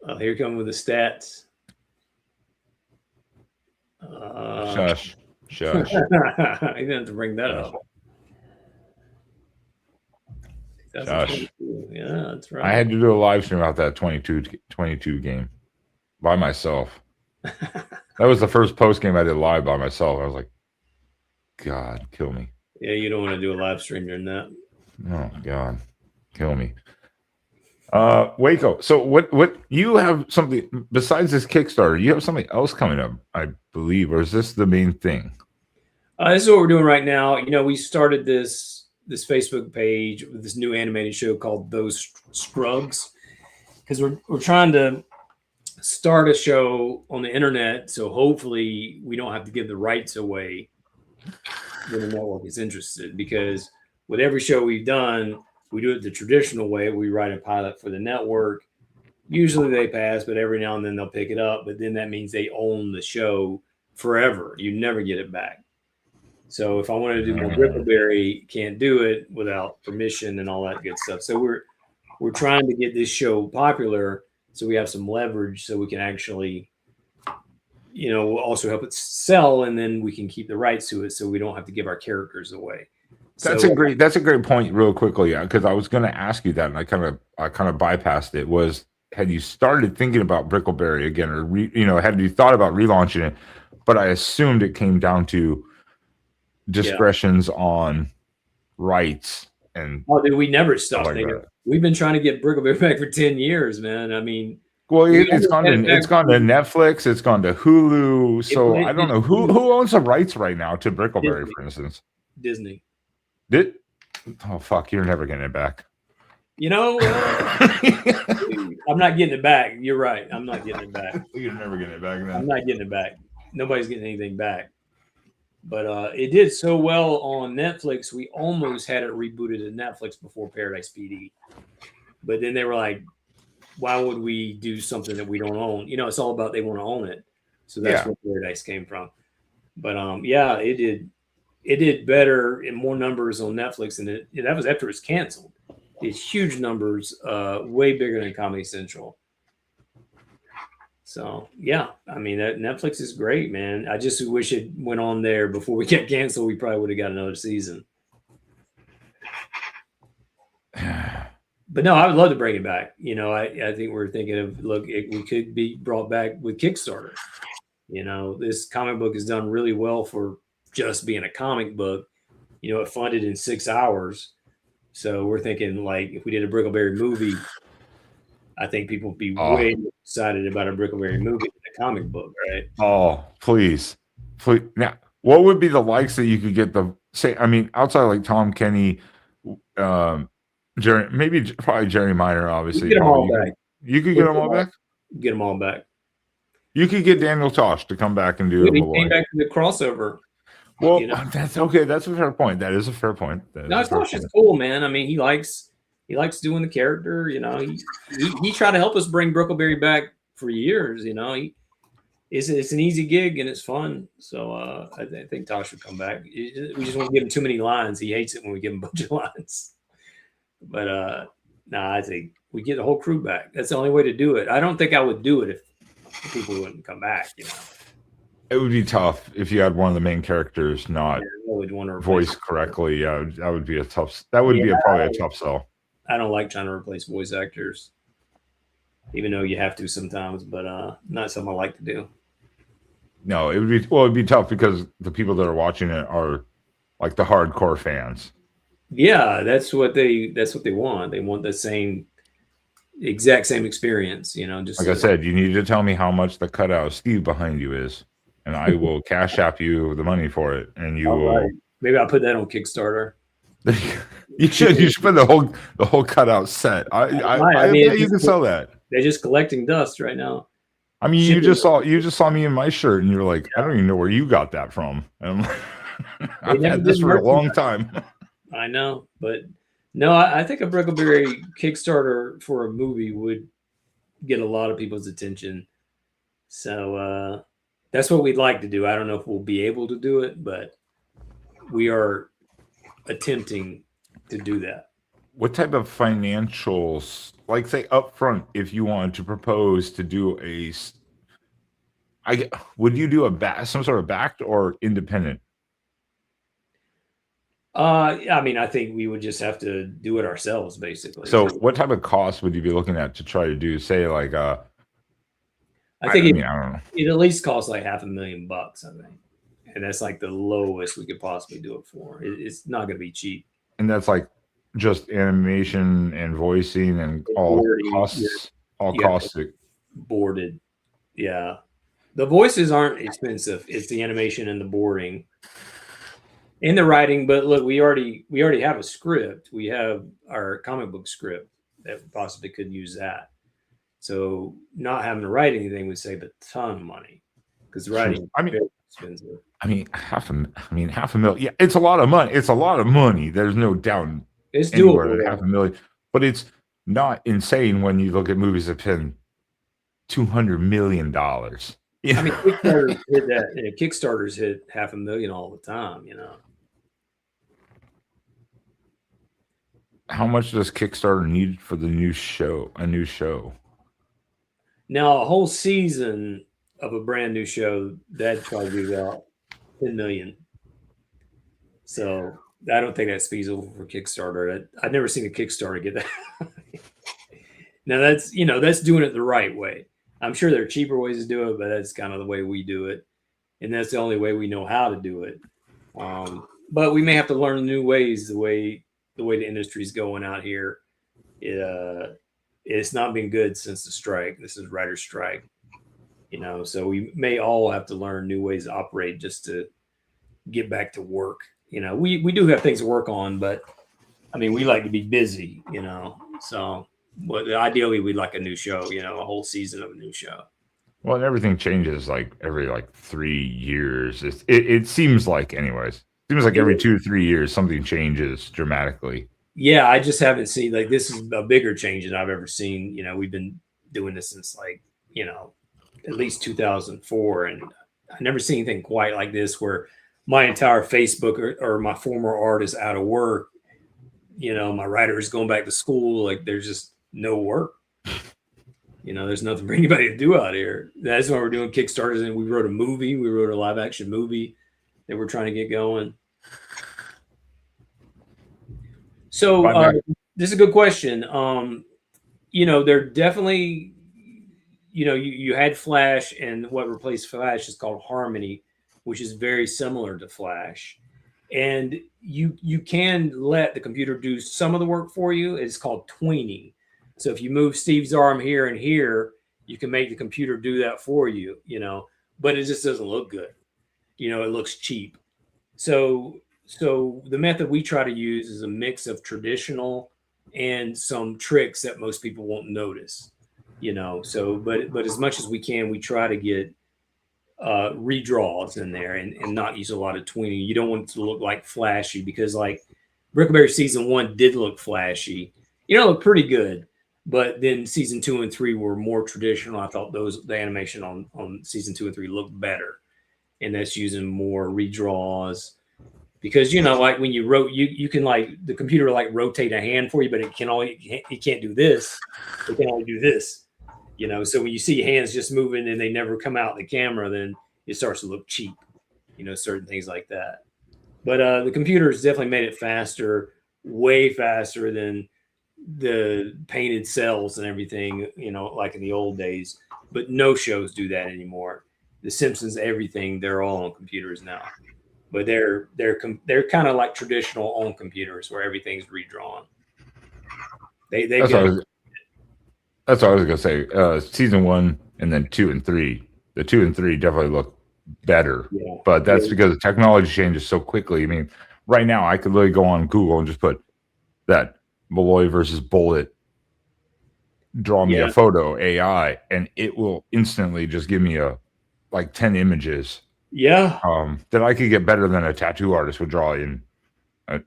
Oh, here come with the stats. Shush. You didn't have to bring that up. Shush. Yeah, that's right. I had to do a live stream about that 22 game by myself. That was the first post game I did live by myself. I was like, God, kill me. Yeah, you don't want to do a live stream during that. Oh, God, kill me. Waco. So what you have something besides this Kickstarter, you have something else coming up, I believe, or is this the main thing? This is what we're doing right now. You know, we started this Facebook page with this new animated show called Those Scrubs, because we're trying to start a show on the internet, so hopefully we don't have to give the rights away when the network is interested. Because with every show we've done, we do it the traditional way. We write a pilot for the network. Usually they pass, but every now and then they'll pick it up. But then that means they own the show forever. You never get it back. So if I wanted to do more Brickleberry, can't do it without permission and all that good stuff. So we're trying to get this show popular, so we have some leverage, so we can actually, you know, also help it sell, and then we can keep the rights to it, so we don't have to give our characters away. That's a great point. Real quickly, because I was going to ask you that, and I kind of bypassed it. Was, had you started thinking about Brickleberry again, or had you thought about relaunching it? But I assumed it came down to discretions on rights and. Oh, dude, we never stopped thinking. We've been trying to get Brickleberry back for 10 years, man. I mean, well, it's gone to Netflix, it's gone to Hulu. So I don't know who owns the rights right now to Brickleberry, Disney, for instance. Disney. Oh fuck, you're never getting it back. You know, I'm not getting it back. You're right. I'm not getting it back. You're never getting it back, man. I'm not getting it back. Nobody's getting anything back. But it did so well on Netflix, we almost had it rebooted to Netflix before Paradise P.D. But then they were like, why would we do something that we don't own? You know, it's all about they want to own it. So that's where Paradise came from. But it did better in more numbers on Netflix, and that was after it was canceled. It's huge numbers, way bigger than Comedy Central. So yeah, I mean, Netflix is great, man. I just wish it went on there before we get canceled. We probably would have got another season. But no, I would love to bring it back. You know, I think we're thinking of, we could be brought back with Kickstarter. You know, this comic book is done really well for just being a comic book. You know, it funded in 6 hours. So we're thinking, like, if we did a Brickleberry movie, I think people would be way excited about a Brickleberry movie than a comic book, right? Oh, please. Now, what would be the likes that you could get outside like Tom Kenny, Jerry, probably Jerry Minor, obviously. You get them all back. You could get them all back? Get them all back. You could get Daniel Tosh to come back and do it. He came back to the crossover. Well, that's okay. That's a fair point. That is a fair point. Tosh is cool, man. I mean, he likes doing the character. You know, he tried to help us bring Brickleberry back for years. You know, it's an easy gig and it's fun. So I think Tosh would come back. We just won't give him too many lines. He hates it when we give him a bunch of lines. But I think we get the whole crew back. That's the only way to do it. I don't think I would do it if people wouldn't come back. You know, it would be tough if you had one of the main characters not voiced correctly. That would be a tough. That would be probably a tough sell. I don't like trying to replace voice actors, even though you have to sometimes. But not something I like to do. No, it'd be tough because the people that are watching it are like the hardcore fans. Yeah, that's what they want. They want the exact same experience, you know. Just like I said, you need to tell me how much the cutout of Steve behind you is, and I will cash app you the money for it. And you will. Right. Maybe I'll put that on Kickstarter. You should put the whole cutout set. I mean, you can sell that. They're just collecting dust right now. I mean, you just saw me in my shirt, and you're like, I don't even know where you got that from. And I've had this for a long time. I know, but no, I think a Brickleberry Kickstarter for a movie would get a lot of people's attention. So that's what we'd like to do. I don't know if we'll be able to do it, but we are attempting to do that. What type of financials, like say upfront, if you wanted to propose to do would you do some sort of backed or independent? I mean, I think we would just have to do it ourselves, basically. So what type of cost would you be looking at to try to do, say, like, I think I don't know. It at least costs like $500,000, I think. And that's like the lowest we could possibly do it for. It's not going to be cheap. And that's like just animation and voicing and all costs, boarded. Yeah. The voices aren't expensive. It's the animation and the boarding. in the writing. But look, we already have a script. We have our comic book script that possibly could use that. So not having to write anything would save a ton of money because writing is very expensive. half a million. Yeah, it's a lot of money. It's a lot of money. There's no doubt. It's doable. Than $500,000, but it's not insane when you look at movies that spend $200 million. Yeah. I mean, Kickstarters hit that. Kickstarters hit $500,000 all the time. How much does Kickstarter need for the new show? A new show. Now, a whole season of a brand new show, that'd probably be about $10 million. So I don't think that's feasible for Kickstarter. I've never seen a Kickstarter get that. Now that's doing it the right way. I'm sure there are cheaper ways to do it, but that's kind of the way we do it, and that's the only way we know how to do it. But we may have to learn new ways. The way the industry's going out here, it's not been good since the strike. This is writer's strike, so we may all have to learn new ways to operate just to get back to work. We do have things to work on, but I mean, we like to be busy, so but ideally we'd like a new show, a whole season of a new show. Well, and everything changes every 3 years. It seems like, anyways, every 2 or 3 years, something changes dramatically. Yeah. I just haven't seen this is a bigger change than I've ever seen. We've been doing this since at least 2004. And I've never seen anything quite like this where my entire Facebook or my former art is out of work. My writer is going back to school. There's just no work. There's nothing for anybody to do out here. That's why we're doing Kickstarters. And we wrote a movie. We wrote a live action movie that we're trying to get going. So this is a good question. They're definitely, you had Flash, and what replaced Flash is called Harmony, which is very similar to Flash. And you can let the computer do some of the work for you. It's called tweening. So if you move Steve's arm here and here, you can make the computer do that for you, but it just doesn't look good. It looks cheap. So the method we try to use is a mix of traditional and some tricks that most people won't notice, but as much as we can, we try to get redraws in there and not use a lot of tweening. You don't want it to look flashy, because Brickleberry season 1 did look flashy. It looked pretty good, but then season 2 and 3 were more traditional. I thought the animation on season 2 and 3 looked better, and that's using more redraws. Because when you wrote, you can the computer rotate a hand for you, but it can't do this. It can only do this. So when you see hands just moving and they never come out the camera, then it starts to look cheap. Certain things like that. But the computer has definitely made it faster, way faster than the painted cells and everything. Like in the old days. But no shows do that anymore. The Simpsons, everything, they're all on computers now. But they're kind of like traditional on computers where everything's redrawn. That's what I was gonna say. Season 1 and then 2 and 3. The 2 and 3 definitely look better, but that's because the technology changes so quickly. I mean, right now I could literally go on Google and just put that Malloy versus Bullet, draw me a photo AI, and it will instantly just give me 10 images. Yeah. That I could get better than a tattoo artist would draw in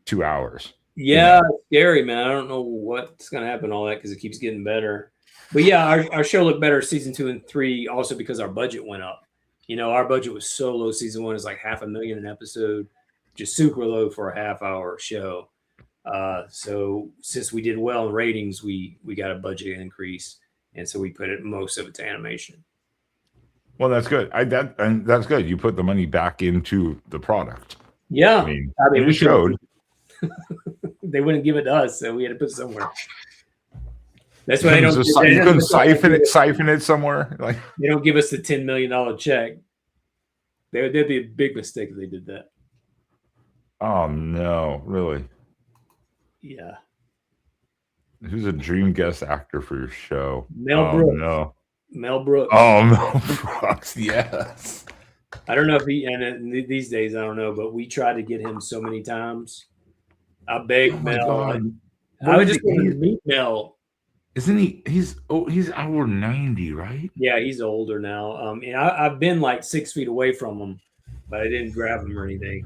2 hours. Yeah, it's scary, man. I don't know what's gonna happen all that because it keeps getting better. But yeah, our show looked better season 2 and 3 also because our budget went up. Our budget was so low. Season 1 is $500,000 an episode, just super low for a half-hour show. So since we did well in ratings, we got a budget increase, and so we put most of it to animation. Well, that's good. That's good. You put the money back into the product. Yeah, I mean we showed. They wouldn't give it to us, so we had to put it somewhere. That's why they don't. You couldn't siphon it somewhere. They don't give us the $10 million check. That'd be a big mistake if they did that. Oh no! Really? Yeah. Who's a dream guest actor for your show? Mel Brooks. No. Mel Brooks. Oh, Mel Brooks. Yes. I don't know if he, and these days, I don't know, but we tried to get him so many times. I begged Mel. I would just want to meet Mel. Isn't he? He's over 90, right? Yeah, he's older now. And I've been like 6 feet away from him, but I didn't grab him or anything.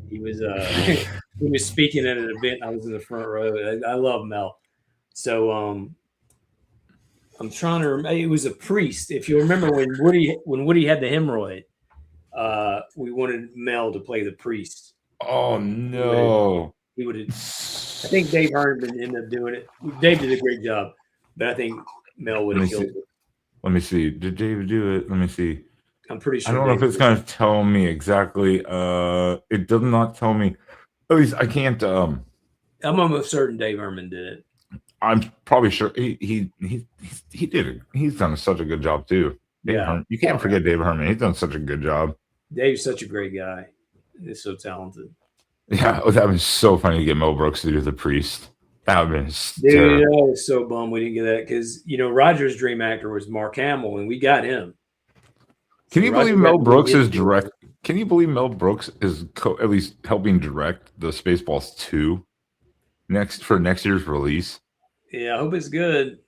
He was he was speaking at an event. I was in the front row. I love Mel. So I'm trying to remember. It was a priest. If you remember when Woody had the hemorrhoid, we wanted Mel to play the priest. Oh no! He would have. I think Dave Herman ended up doing it. Dave did a great job, but I think Mel would have killed it. Let me see. Did Dave do it? Let me see. I'm pretty sure. I don't know if it's going to tell me exactly. It does not tell me. At least I can't. I'm almost certain Dave Herman did it. I'm probably sure he did it. He's done such a good job too. Dave Herman. You can't forget Dave Herman. He's done such a good job. Dave's such a great guy. He's so talented. Yeah, that would be so funny to get Mel Brooks to do the priest. That would have been dude. I was so bummed we didn't get that because Roger's dream actor was Mark Hamill, and we got him. Can you believe Mel Brooks is direct? Can you believe Mel Brooks is at least helping direct the Spaceballs 2 for next year's release? Yeah, I hope it's good.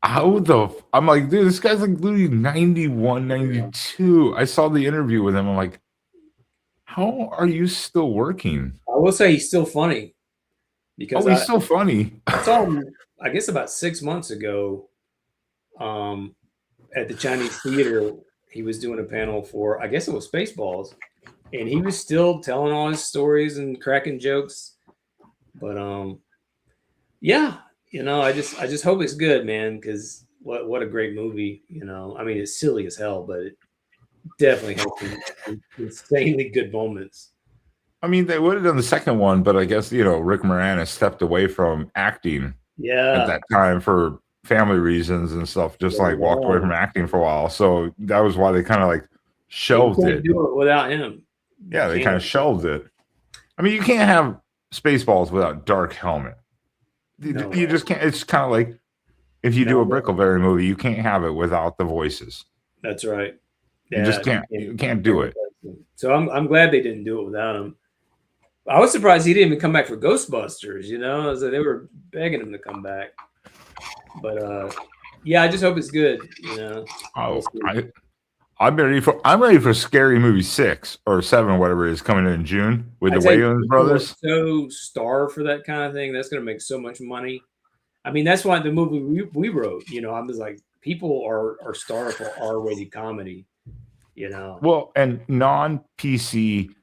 I'm like, dude, this guy's like literally 91, 92. I saw the interview with him. I'm like, how are you still working? I will say he's still funny. Because he's still funny. I saw him, I guess, about 6 months ago at the Chinese Theater. He was doing a panel for, I guess it was Spaceballs. And he was still telling all his stories and cracking jokes. But, yeah, I just hope it's good, man, because what a great movie, I mean, it's silly as hell, but it definitely has insanely good moments. I mean, they would have done the second one, but I guess, Rick Moranis stepped away from acting at that time for family reasons and stuff, just walked away from acting for a while. So that was why they kind of shelved it. Do it without him. Yeah, they kind of shelved it. I mean, you can't have Spaceballs without Dark Helmet. No. You just can't. It's kind of like if you do a Brickleberry movie, you can't have it without the voices. That's right. You just can't. You can't do it. So I'm glad they didn't do it without him. I was surprised he didn't even come back for Ghostbusters. So they were begging him to come back. But yeah, I just hope it's good. I'm ready for Scary Movie 6 or 7, whatever it is, coming in June with the Wayans brothers. So starved for that kind of thing. That's going to make so much money. I mean, that's why the movie we wrote. I was like, people are starved for R-rated comedy. Well, and non-PC,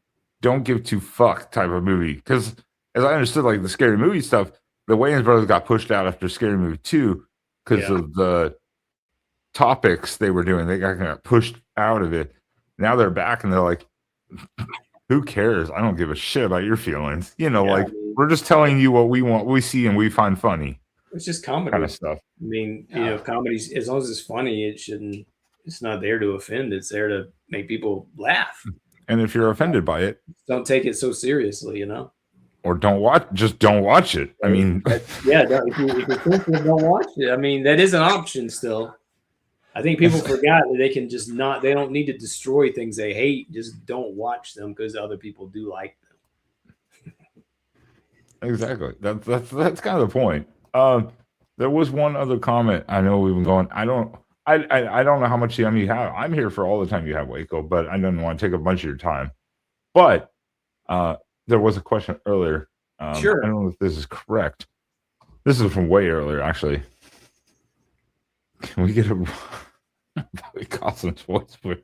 don't give two fuck type of movie, because as I understood, the Scary Movie stuff, the Wayans brothers got pushed out after Scary Movie 2 because of the topics they were doing. They got pushed out of it. Now they're back and they're like, who cares? I don't give a shit about your feelings. We're just telling you what we want, we see, and we find funny. It's just comedy kind of stuff. I mean, comedy's, as long as it's funny, it's not there to offend. It's there to make people laugh. And if you're offended by it, don't take it so seriously, or don't watch it. I mean, if you're sensitive, don't watch it. I mean, that is an option still. I think people forgot that they can just they don't need to destroy things they hate. Just don't watch them because other people do like them. Exactly. That's kind of the point. There was one other comment. I know we've been going. I don't know how much time you have. I'm here for all the time you have, Waco, but I didn't want to take a bunch of your time. But there was a question earlier. Sure. I don't know if this is correct. This is from way earlier, actually. Can we get a Bobby Cossum's voice from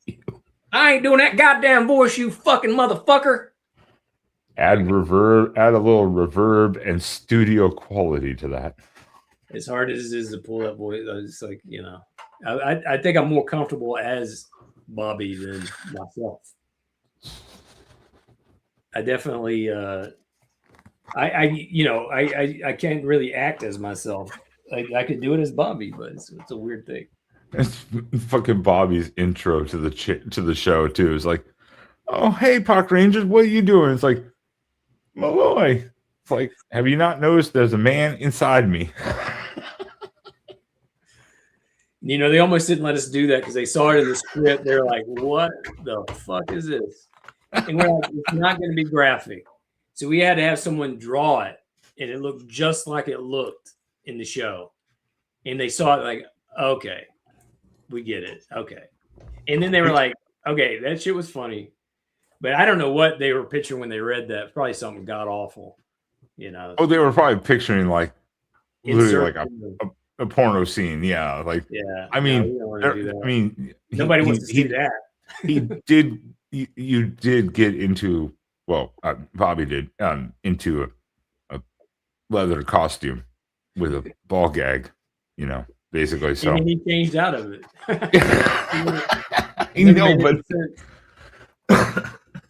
you? I ain't doing that goddamn voice, you fucking motherfucker. Add reverb, add a little reverb and studio quality to that. As hard as it is to pull that voice, it's like, I think I'm more comfortable as Bobby than myself. I definitely I can't really act as myself. I could do it as Bobby, but it's a weird thing. It's fucking Bobby's intro to the show too. It's like, oh hey, Park Rangers, what are you doing? It's like, Malloy. It's like, have you not noticed there's a man inside me? You know, they almost didn't let us do that because they saw it in the script. They're like, what the fuck is this? And we're like, it's not going to be graphic. So we had to have someone draw it, and it looked just like it looked in the show. And they saw it like, okay, we get it. Okay. And then they were like, okay, that shit was funny. But I don't know what they were picturing when they read that. Probably something god awful, you know. Oh, they were probably picturing like literally like a porno scene. Yeah. Like, yeah. I mean, nobody wants to see that. You did get into, well, Bobby did, into a leather costume with a ball gag, you know, basically. So and he changed out of it. You know, but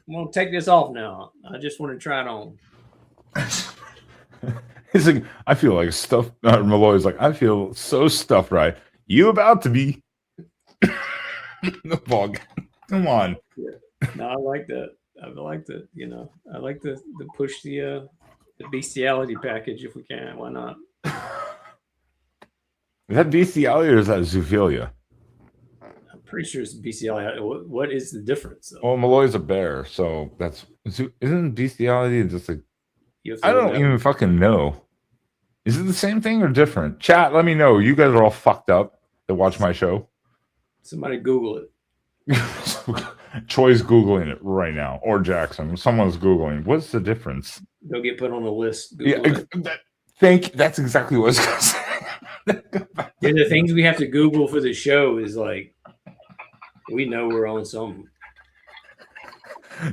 I'm gonna take this off now. I just want to try it on. It's like, I feel like stuff. Malloy's like, I feel so stuffed right. You about to be the ball gag. Come on. Yeah. No, I like that. I like that. You know, I like to push the bestiality package if we can. Why not? Is that bestiality or is that zoophilia? I'm pretty sure it's bestiality. What is the difference? Though? Well, Malloy's a bear, so isn't bestiality just like, I don't even fucking know. Is it the same thing or different? Chat, let me know. You guys are all fucked up that watch my show. Somebody Google it. Troy's Googling it right now, or Jackson. Someone's Googling. What's the difference? They'll get put on the list. That's exactly what I was going to say. Yeah, the things we have to Google for the show is like, we know we're on something.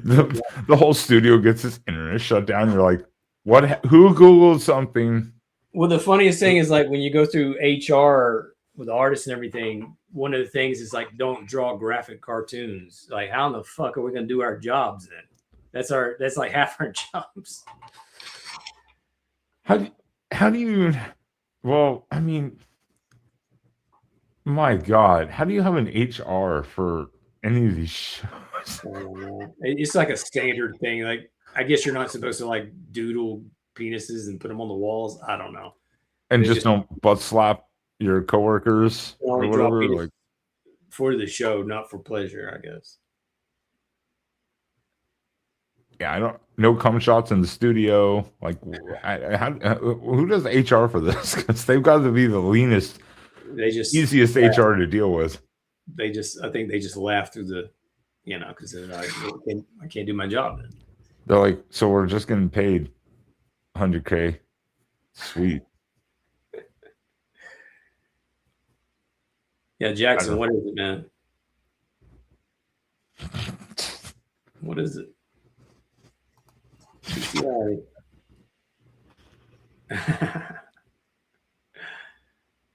The whole studio gets its internet shut down. You're like, what? Who Googled something? Well, the funniest thing is like when you go through HR with artists and everything, one of the things is like, don't draw graphic cartoons. Like, how in the fuck are we going to do our jobs then? That's like half our jobs. How do you, well, I mean, my God, how do you have an HR for any of these shows? It's like a standard thing. Like, I guess you're not supposed to like doodle penises and put them on the walls. I don't know. And just don't butt slap your coworkers or whatever, like for the show, not for pleasure, I guess. Yeah, I don't. No cum shots in the studio. Like, who does HR for this? Because they've got to be the leanest, easiest HR to deal with. I think they just laugh through the, you know, because they're like, I can't do my job then. They're like, so we're just getting paid $100K. Sweet. Yeah, Jackson, what is it, man? What is it?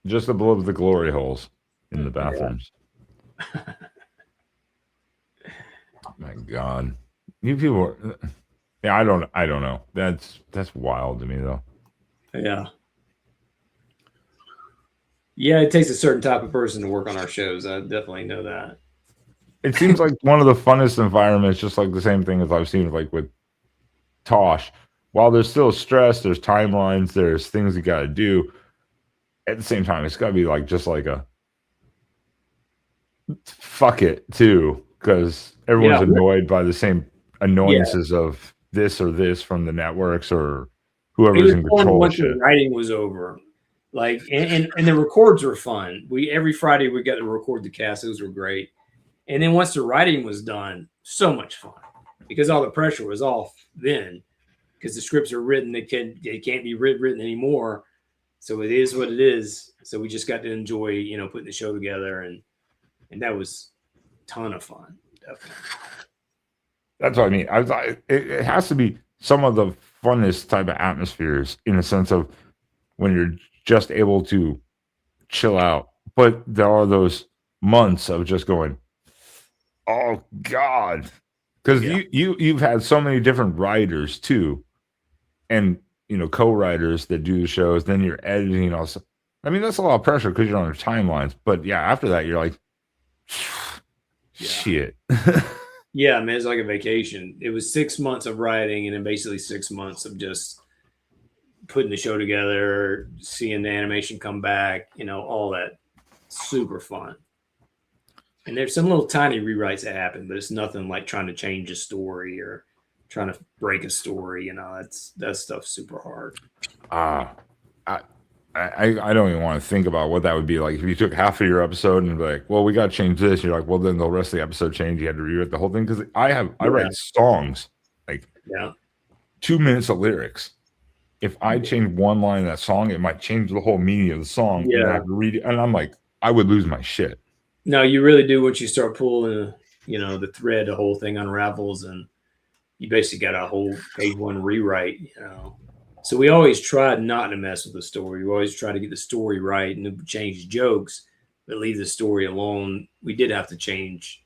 Just above the glory holes in the bathrooms. Yeah. My God, you people are, yeah, I don't know. That's wild to me though. Yeah, it takes a certain type of person to work on our shows. I definitely know that. It seems like one of the funnest environments, just like the same thing as I've seen like with Tosh. While there's still stress, there's timelines, there's things you got to do. At the same time, it's got to be like just like a fuck it too, because everyone's annoyed by the same annoyances of this or this from the networks or whoever's in control of shit. The writing was over, like, and the records were fun. Every Friday we got to record the cast; those were great. And then once the writing was done, so much fun because all the pressure was off then, because the scripts are written; they can't be written anymore. So it is what it is. So we just got to enjoy, you know, putting the show together, and that was a ton of fun. Definitely. That's what I mean. It has to be some of the funnest type of atmospheres in the sense of when you're just able to chill out. But there are those months of just going, oh God, because you've had so many different writers too, and you know, co-writers that do the shows. Then you're editing also. I mean, that's a lot of pressure because you're on the timelines. But yeah, after that, you're like, shit. Yeah, man, it's like a vacation. It was 6 months of writing and then basically 6 months of just putting the show together, seeing the animation come back, you know, all that. super fun. And there's some little tiny rewrites that happen, but it's nothing like trying to change a story or trying to break a story. You know, that stuff's super hard. I don't even want to think about what that would be like if you took half of your episode and be like, well, we got to change this. You're like, well, then the rest of the episode changed. You had to rewrite the whole thing. Because I write songs, like 2 minutes of lyrics. If I change one line of that song, it might change the whole meaning of the song. And I have to read it. And I'm like, I would lose my shit. No, you really do. Once you start pulling, the thread, the whole thing unravels, and you basically got a whole page one rewrite, So we always tried not to mess with the story. We always try to get the story right and change jokes, but leave the story alone. We did have to change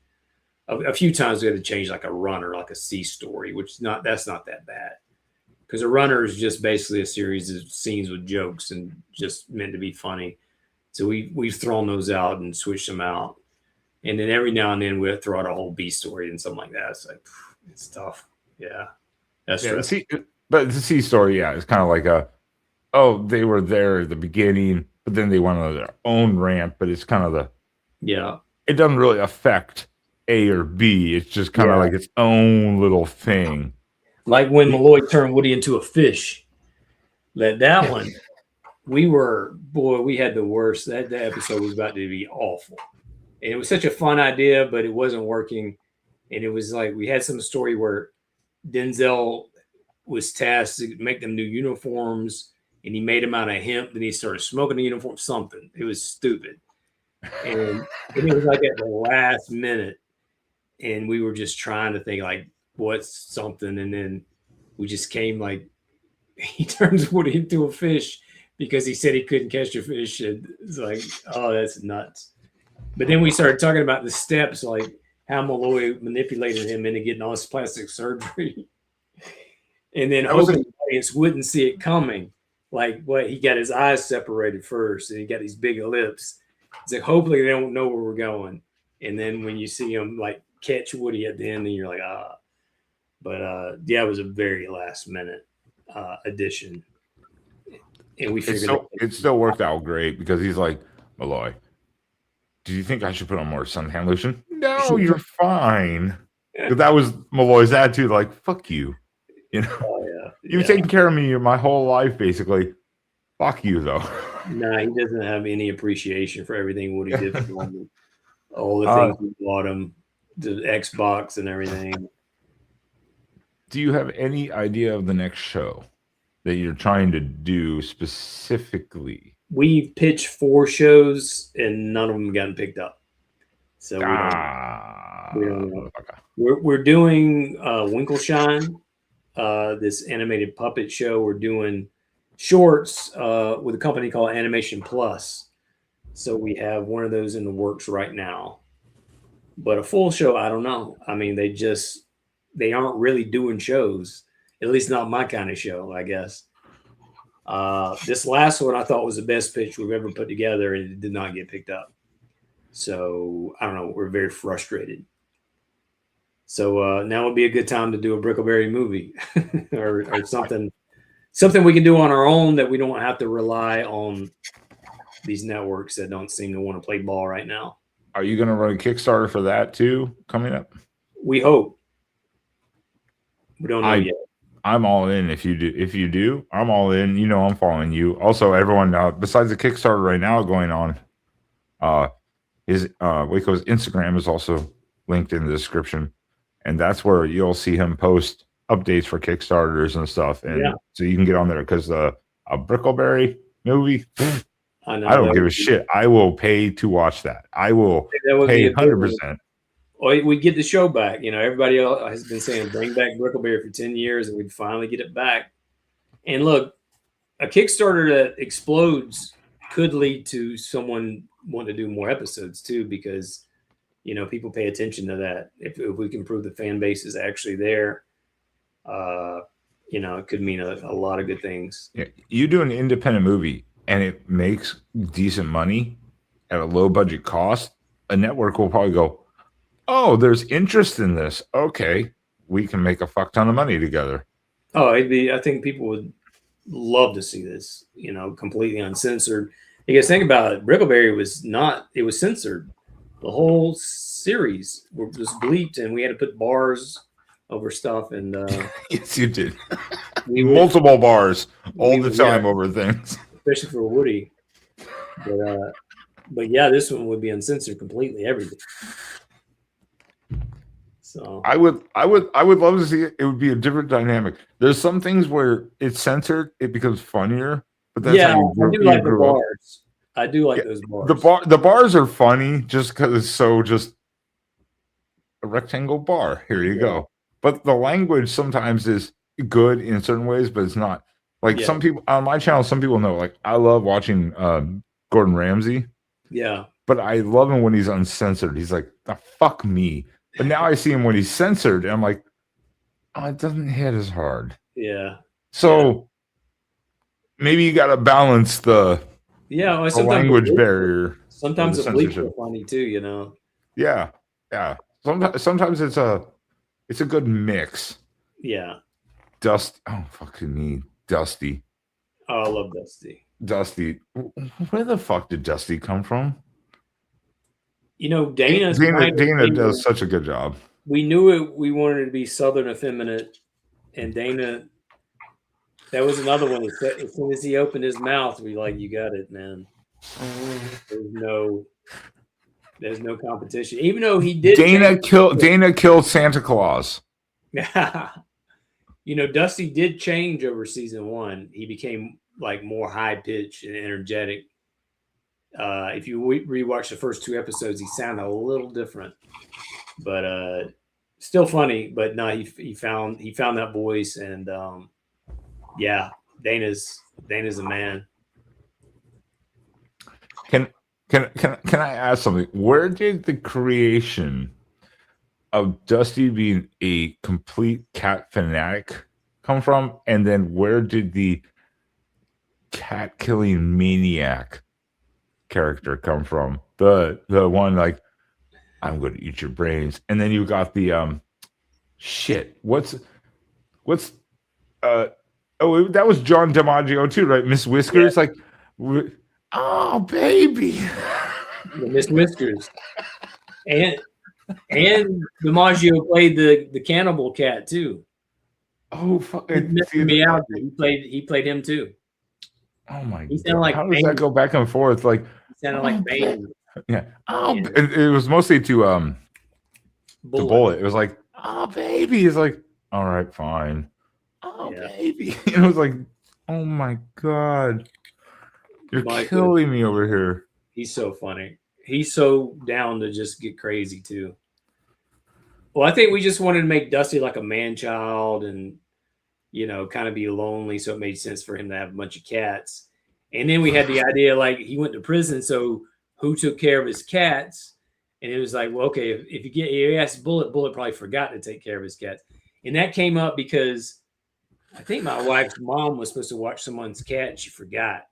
a few times. We had to change like a runner, like a C story, that's not that bad, because a runner is just basically a series of scenes with jokes and just meant to be funny. So we've thrown those out and switched them out, and then every now and then we'll throw out a whole B story and something like that. It's like it's tough. Yeah, that's true. But the C story, it's kind of like they were there at the beginning, but then they went on their own rant. But it's kind of it doesn't really affect A or B. It's just kind of like its own little thing. Like when Malloy turned Woody into a fish. That one, we had the worst. That episode was about to be awful. And it was such a fun idea, but it wasn't working. And it was like we had some story where Denzel was tasked to make them new uniforms, and he made them out of hemp. Then he started smoking the uniform, something. It was stupid. And it was like at the last minute. And we were just trying to think like, what's something? And then we just came like, he turns Woody into a fish because he said he couldn't catch a fish. And it's like, oh, that's nuts. But then we started talking about the steps, like how Malloy manipulated him into getting all his plastic surgery. And then hoping the audience wouldn't see it coming. Like he got his eyes separated first and he got these big lips. It's like, hopefully they don't know where we're going. And then when you see him like catch Woody at the end, then you're like, ah. But it was a very last minute addition. And we figured it still worked out great because he's like, Malloy, do you think I should put on more suntan lotion? No, you're fine. But that was Malloy's attitude, like, fuck you. You've taken care of me my whole life, basically. Fuck you, though. Nah, he doesn't have any appreciation for everything Woody did for him. All the things we bought him, the Xbox and everything. Do you have any idea of the next show that you're trying to do specifically? We pitched 4 shows and none of them gotten picked up. So we don't know. Okay. We're doing Winkleshine. This animated puppet show. We're doing shorts with a company called Animation Plus. So we have one of those in the works right now. But a full show, I don't know. I mean, they aren't really doing shows. At least not my kind of show, I guess. This last one I thought was the best pitch we've ever put together, and it did not get picked up. So I don't know. We're very frustrated. So now would be a good time to do a Brickleberry movie or something we can do on our own that we don't have to rely on these networks that don't seem to want to play ball right now. Are you going to run a Kickstarter for that too coming up? We hope. We don't know yet. I'm all in. If you do, I'm all in. I'm following you. Also, everyone besides the Kickstarter right now going on, Waco's Instagram is also linked in the description. And that's where you'll see him post updates for Kickstarters and stuff. And so you can get on there because a Brickleberry movie, I don't give a shit. I will pay to watch that. I will pay 100%. Or we get the show back. Everybody else has been saying bring back Brickleberry for 10 years and we'd finally get it back. And look, a Kickstarter that explodes could lead to someone wanting to do more episodes too, because people pay attention to that. If we can prove the fan base is actually there, it could mean a lot of good things. Yeah, you do an independent movie and it makes decent money at a low budget cost. A network will probably go, oh, there's interest in this. Okay, we can make a fuck ton of money together. Oh, I think people would love to see this, completely uncensored. You guys think about it. Brickleberry was not. It was censored. The whole series was bleeped, and we had to put bars over stuff. And yes, you did. Multiple bars all the time over things, especially for Woody. But yeah, this one would be uncensored completely, everything. So I would love to see it. It would be a different dynamic. There's some things where it's censored, it becomes funnier. But that's yeah, I do like the bars. I do like those bars. The bars are funny just because it's so just a rectangle bar. Here you go. But the language sometimes is good in certain ways, but it's not. Like some people on my channel, some people know. Like I love watching Gordon Ramsay. Yeah. But I love him when he's uncensored. He's like, oh, fuck me. But now I see him when he's censored, and I'm like, oh, it doesn't hit as hard. Yeah. So maybe you got to balance the language barrier. Sometimes the bleeps are funny too, you know. Yeah, yeah. Sometimes it's a good mix. Yeah. Oh fucking me, Dusty. Oh, I love Dusty. Dusty. Where the fuck did Dusty come from? You know, Dana does such a good job. We knew it. We wanted it to be Southern effeminate, and Dana. That was another one. As soon as he opened his mouth, we like, you got it, man. There's no competition. Even though he did. Dana killed Santa Claus. You know, Dusty did change over season 1. He became like more high pitched and energetic. If you rewatch the first 2 episodes, he sounded a little different, but still funny. But no, he found that voice, and yeah, Dana's a man. Can I ask something? Where did the creation of Dusty being a complete cat fanatic come from? And then where did the cat killing maniac character come from? The one like, I'm going to eat your brains. And then you got the shit. What's that was John DiMaggio too, right? Miss Whiskers, like, oh baby, Miss Whiskers, and DiMaggio played the cannibal cat too. Oh fuck! He played him too. Oh my god! Like how does that go back and forth? Like he sounded like Bane. Yeah. Oh, yeah. It was mostly to Bullet. It was like, oh baby. He's like, all right, fine. Oh baby. And it was like, oh my god, you're killing me over here. He's so funny. He's so down to just get crazy too. Well, I think we just wanted to make Dusty like a man child and, you know, kind of be lonely. So it made sense for him to have a bunch of cats. And then we had the idea, like, he went to prison. So who took care of his cats? And it was like, well, okay, if you asked Bullet probably forgot to take care of his cats. And that came up because I think my wife's mom was supposed to watch someone's cat and she forgot.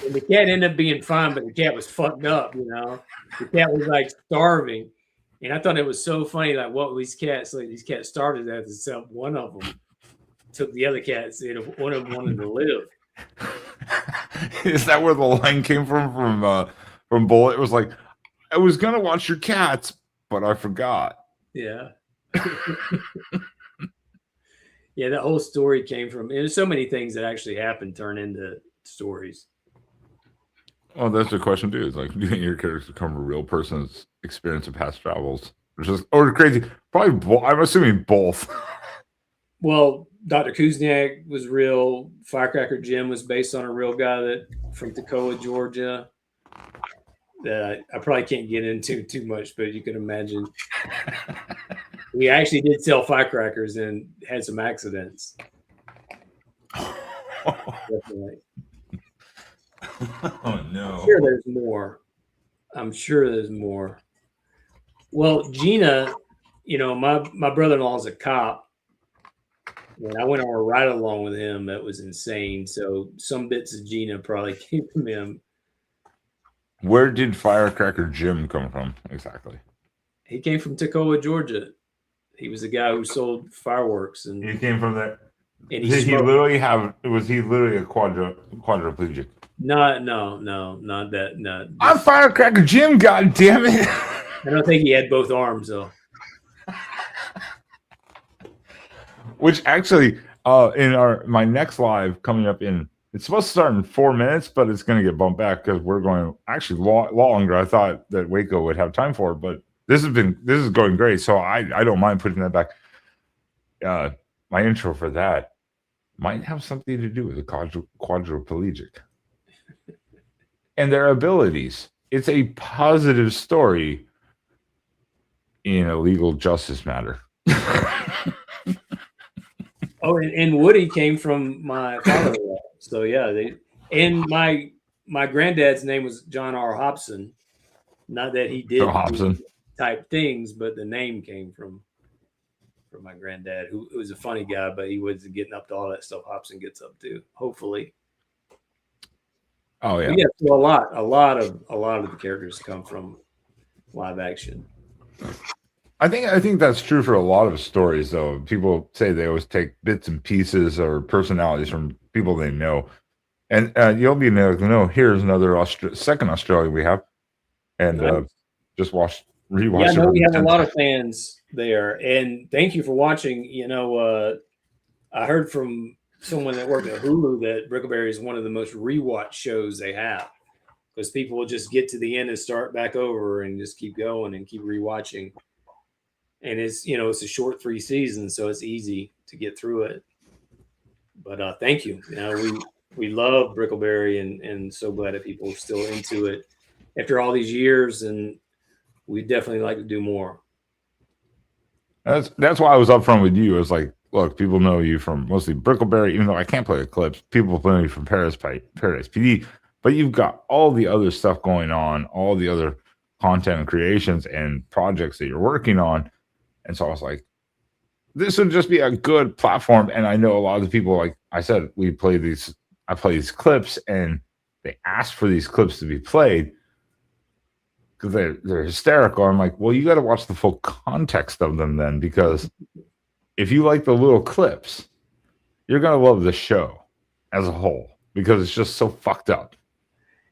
And the cat ended up being fine, but the cat was fucked up, you know. The cat was like starving. And I thought it was so funny, like, what these cats starved to death, except one of them took the other cats, and one of them wanted to live. Is that where the line came from Bullet? It was like, I was gonna watch your cats, but I forgot. Yeah. Yeah, that whole story came from, and there's so many things that actually happened turn into stories. Well, that's the question too. Is like, do you think your characters come from a real person's experience of past travels, or crazy? Probably. I'm assuming both. Well, Dr. Kuzniak was real. Firecracker Jim was based on a real guy from Toccoa, Georgia. That I probably can't get into too much, but you can imagine. We actually did sell firecrackers and had some accidents. Definitely. Oh no! I'm sure there's more. Well, Gina, you know, my brother-in-law is a cop, and I went on a ride along with him. That was insane. So some bits of Gina probably came from him. Where did Firecracker Jim come from exactly? He came from Toccoa, Georgia. He was the guy who sold fireworks, and he came from there. And was he literally a quadriplegic? Not that. No, I'm Firecracker Jim. God damn it! I don't think he had both arms though. Which actually, in my next live coming up it's supposed to start in 4 minutes, but it's going to get bumped back because we're going actually longer. I thought that Waco would have time for it, but this is going great. So I don't mind putting that back. My intro for that might have something to do with the quadriplegic and their abilities. It's a positive story in a legal justice matter. Oh, and Woody came from my father-in-law. So yeah, and my granddad's name was John R. Hobson. Not that he did type things, but the name came from my granddad, who was a funny guy, but he wasn't getting up to all that stuff Hobson gets up to. Hopefully. Oh yeah. But yeah, so a lot of the characters come from live action. I think that's true for a lot of stories, though. People say they always take bits and pieces or personalities from people they know, and you'll be able to know. Here's another second Australia we have, and just rewatch. Yeah, no, we have a lot of fans there, and thank you for watching. You know, I heard from someone that worked at Hulu that Brickleberry is one of the most rewatched shows they have, because people will just get to the end and start back over and just keep going and keep rewatching. And it's a short 3 seasons, so it's easy to get through it. But thank you. We love Brickleberry and so glad that people are still into it after all these years, and we definitely like to do more. That's why I was upfront with you. It's like, look, people know you from mostly Brickleberry, even though I can't play the clips. People know you from Paradise PD, but you've got all the other stuff going on, all the other content and creations and projects that you're working on. And so I was like, this would just be a good platform. And I know a lot of the people, like I said, I play these clips, and they ask for these clips to be played because they're hysterical. I'm like, well, you got to watch the full context of them then, because if you like the little clips, you're going to love the show as a whole, because it's just so fucked up.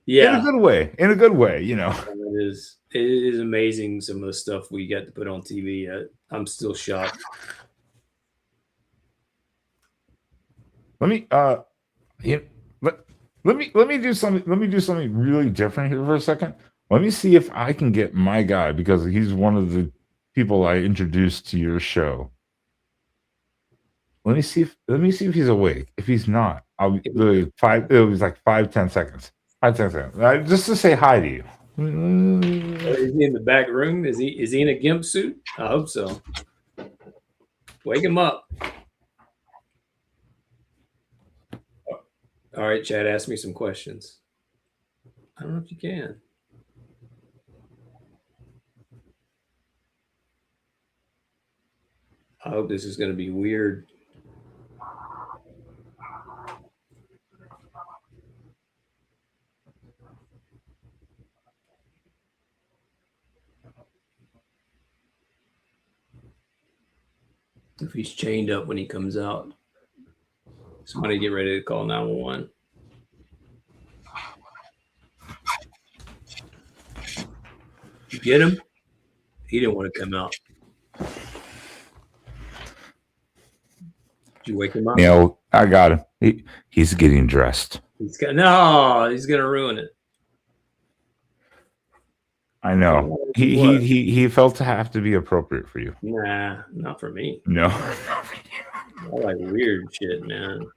Yeah. In a good way, you know. It is amazing, some of the stuff we get to put on TV. I'm still shocked. Let me do something really different here for a second. Let me see if I can get my guy, because he's one of the people I introduced to your show. Let me see if he's awake. If he's not, I'll be it was like 5-10 seconds. 5-10 seconds. Just to say hi to you. Is he in the back room? Is he in a gimp suit? I hope so. Wake him up. All right, Chad, ask me some questions. I don't know if you can. I hope this is going to be weird. If he's chained up when he comes out, somebody get ready to call 911. You get him? He didn't want to come out. Did you wake him up? Yeah, I got him. He's getting dressed. He's gonna ruin it. I know. He felt to have to be appropriate for you. Nah, not for me. No. I like weird shit, man.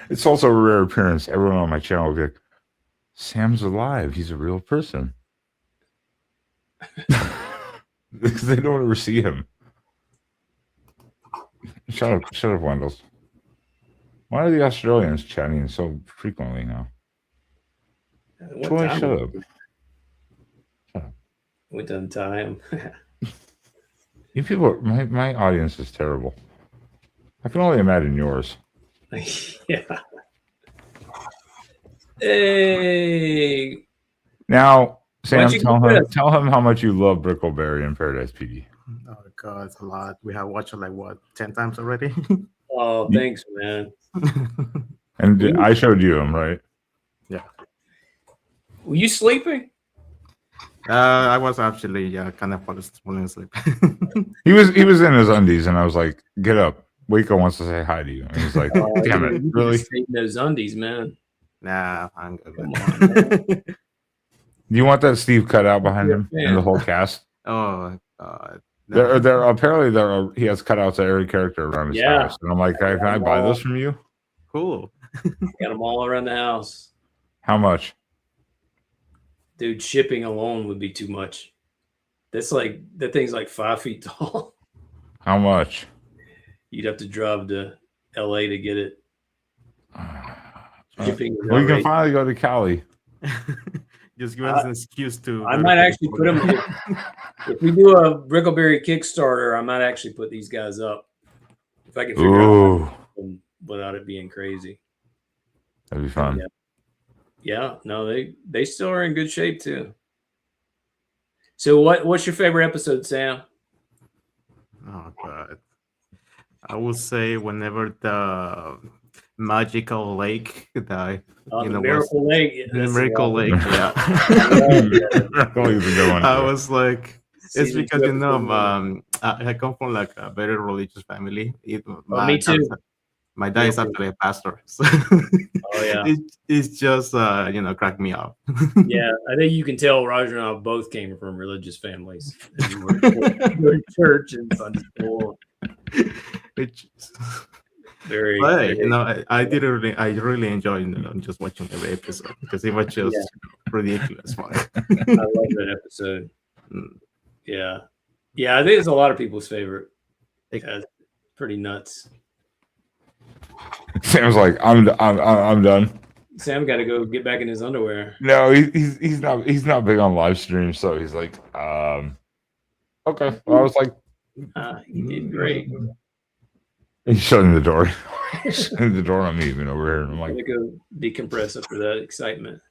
It's also a rare appearance. Everyone on my channel will be like, Sam's alive. He's a real person. Because they don't ever see him. Shut up, Wendell. Why are the Australians chatting so frequently now? Troy, shut up. We done time. You people, my audience is terrible. I can only imagine yours. Yeah. Hey. Now, Sam, tell him how much you love Brickleberry and Paradise PD. Oh God, it's a lot. We have watched it like what, 10 times already? Oh, thanks, man. And I showed you him, right? Were you sleeping? I was actually kind of falling asleep. He was in his undies, and I was like, "Get up, Waco wants to say hi to you." And he's like, "Damn it, You really? stay in those undies, man. Nah, I'm good. Come on, man. Do you want that Steve cut out behind him and the whole cast?" Oh God. There apparently he has cutouts of every character around his house, and I'm like, "Can I buy those from you?" Cool. Got them all around the house. How much? Dude, shipping alone would be too much. That's like that thing's like 5 feet tall. How much? You'd have to drive to LA to get it. Shipping. We can finally go to Cali. Just give us an excuse to. I might actually put them. If we do a Brickleberry Kickstarter, I might actually put these guys up if I can figure out without it being crazy. That'd be fun. Yeah. No, they still are in good shape too. So what's your favorite episode, Sam? Oh God. I would say whenever the magical lake, the Miracle Lake. The Miracle Lake, yeah. I was like, it's because I come from like a very religious family. Me too. My dad is actually a pastor, so it's just cracked me up. Yeah, I think you can tell Roger and I both came from religious families. We were in church and Sunday school. Very, I really enjoyed just watching every episode because it was just ridiculous fun. I love that episode. Yeah, I think it's a lot of people's favorite. It's pretty nuts. Sam's like, I'm done. Sam got to go get back in his underwear. No, he's not big on live streams, so he's like, okay. Well, I was like, you did great. He's shutting the door. Shutting the door on me even over here. And I'm like, go decompress after that excitement.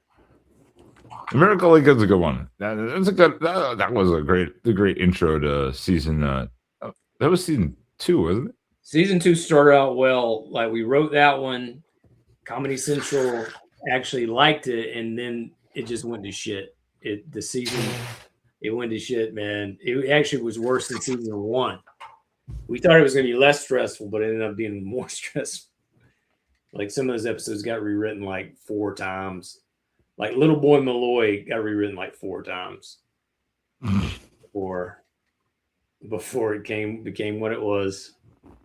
Miracle Lake is a good one. That's a good. That was a great intro to season. That was season 2, wasn't it? Season 2 started out well. Like we wrote that one. Comedy Central actually liked it, and then it just went to shit. It went to shit, man. It actually was worse than season 1. We thought it was going to be less stressful, but it ended up being more stressful. Like some of those episodes got rewritten like 4 times. Like Little Boy Malloy got rewritten like 4 times before it became what it was.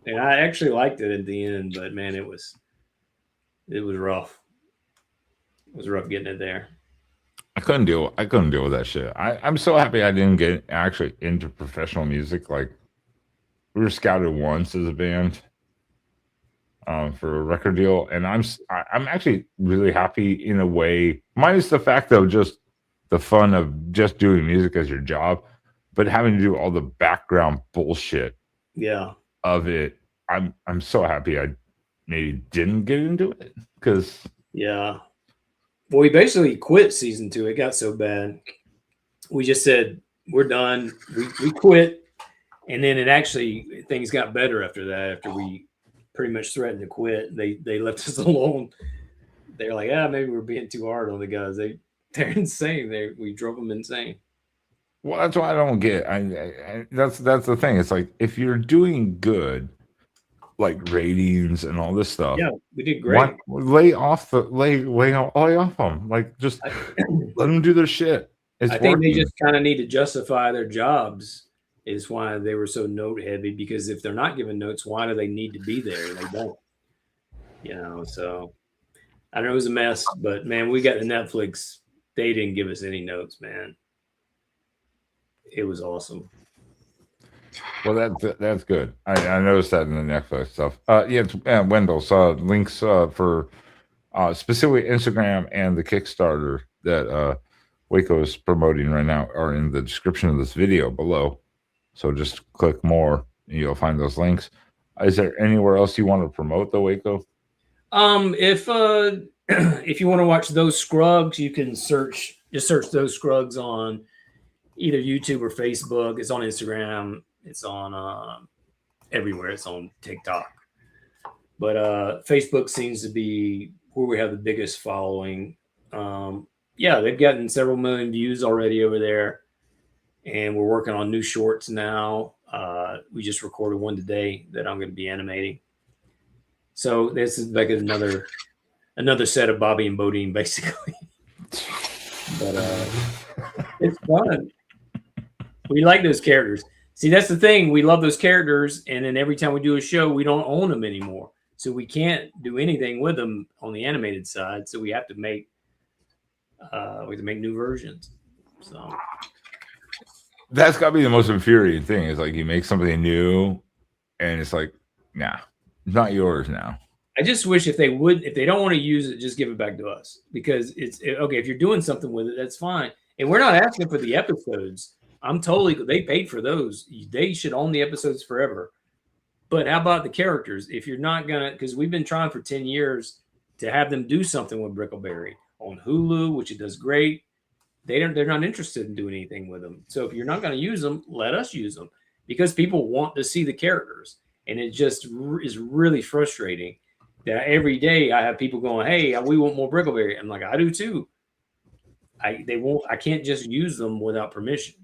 And I actually liked it at the end, but man, it was rough. It was rough getting it there. I couldn't deal with that shit. I'm so happy I didn't get actually into professional music. Like we were scouted once as a band for a record deal, and I'm actually really happy in a way, minus the fact though, just the fun of just doing music as your job, but having to do all the background bullshit. Yeah. Of it, I'm so happy I maybe didn't get into it because well, we basically quit season 2. It got so bad, we just said we're done. We quit, and then things got better after that. After we pretty much threatened to quit, they left us alone. They're like, maybe we're being too hard on the guys. They're insane. We drove them insane. Well, that's why I don't get. That's the thing. It's like if you're doing good, like ratings and all this stuff. Yeah, we did great. Lay off them. Like just let them do their shit. I think they just kind of need to justify their jobs. Is why they were so note heavy. Because if they're not giving notes, why do they need to be there? They don't. So I know it was a mess, but man, we got the Netflix. They didn't give us any notes, man. It was awesome. Well, that's good. I noticed that in the Netflix stuff. Wendell's links for specifically Instagram and the Kickstarter that Waco is promoting right now are in the description of this video below. So just click more and you'll find those links. Is there anywhere else you want to promote the Waco? If you want to watch Those Scruggs, you can search Those Scruggs on either YouTube or Facebook. It's on Instagram. It's on everywhere. It's on TikTok. But Facebook seems to be where we have the biggest following. You yeah, they've gotten several million views already over there, and we're working on new shorts now. We just recorded one today that I'm going to be animating. So this is like another set of Bobby and Bodine, basically. But it's fun. We like those characters. See, that's the thing. We love those characters, and then every time we do a show, we don't own them anymore. So we can't do anything with them on the animated side. So we have to make new versions. So that's got to be the most infuriating thing. Is like you make something new, and it's like, nah, it's not yours now. I just wish if they don't want to use it, just give it back to us, because it's okay. If you're doing something with it, that's fine. And we're not asking for the episodes. They paid for those. They should own the episodes forever. But how about the characters? If you're not gonna, because we've been trying for 10 years to have them do something with Brickleberry on Hulu, which it does great. They're not interested in doing anything with them. So if you're not going to use them, let us use them, because people want to see the characters, and it just is really frustrating that every day I have people going, "Hey, we want more Brickleberry." I'm like, I do too. I can't just use them without permission.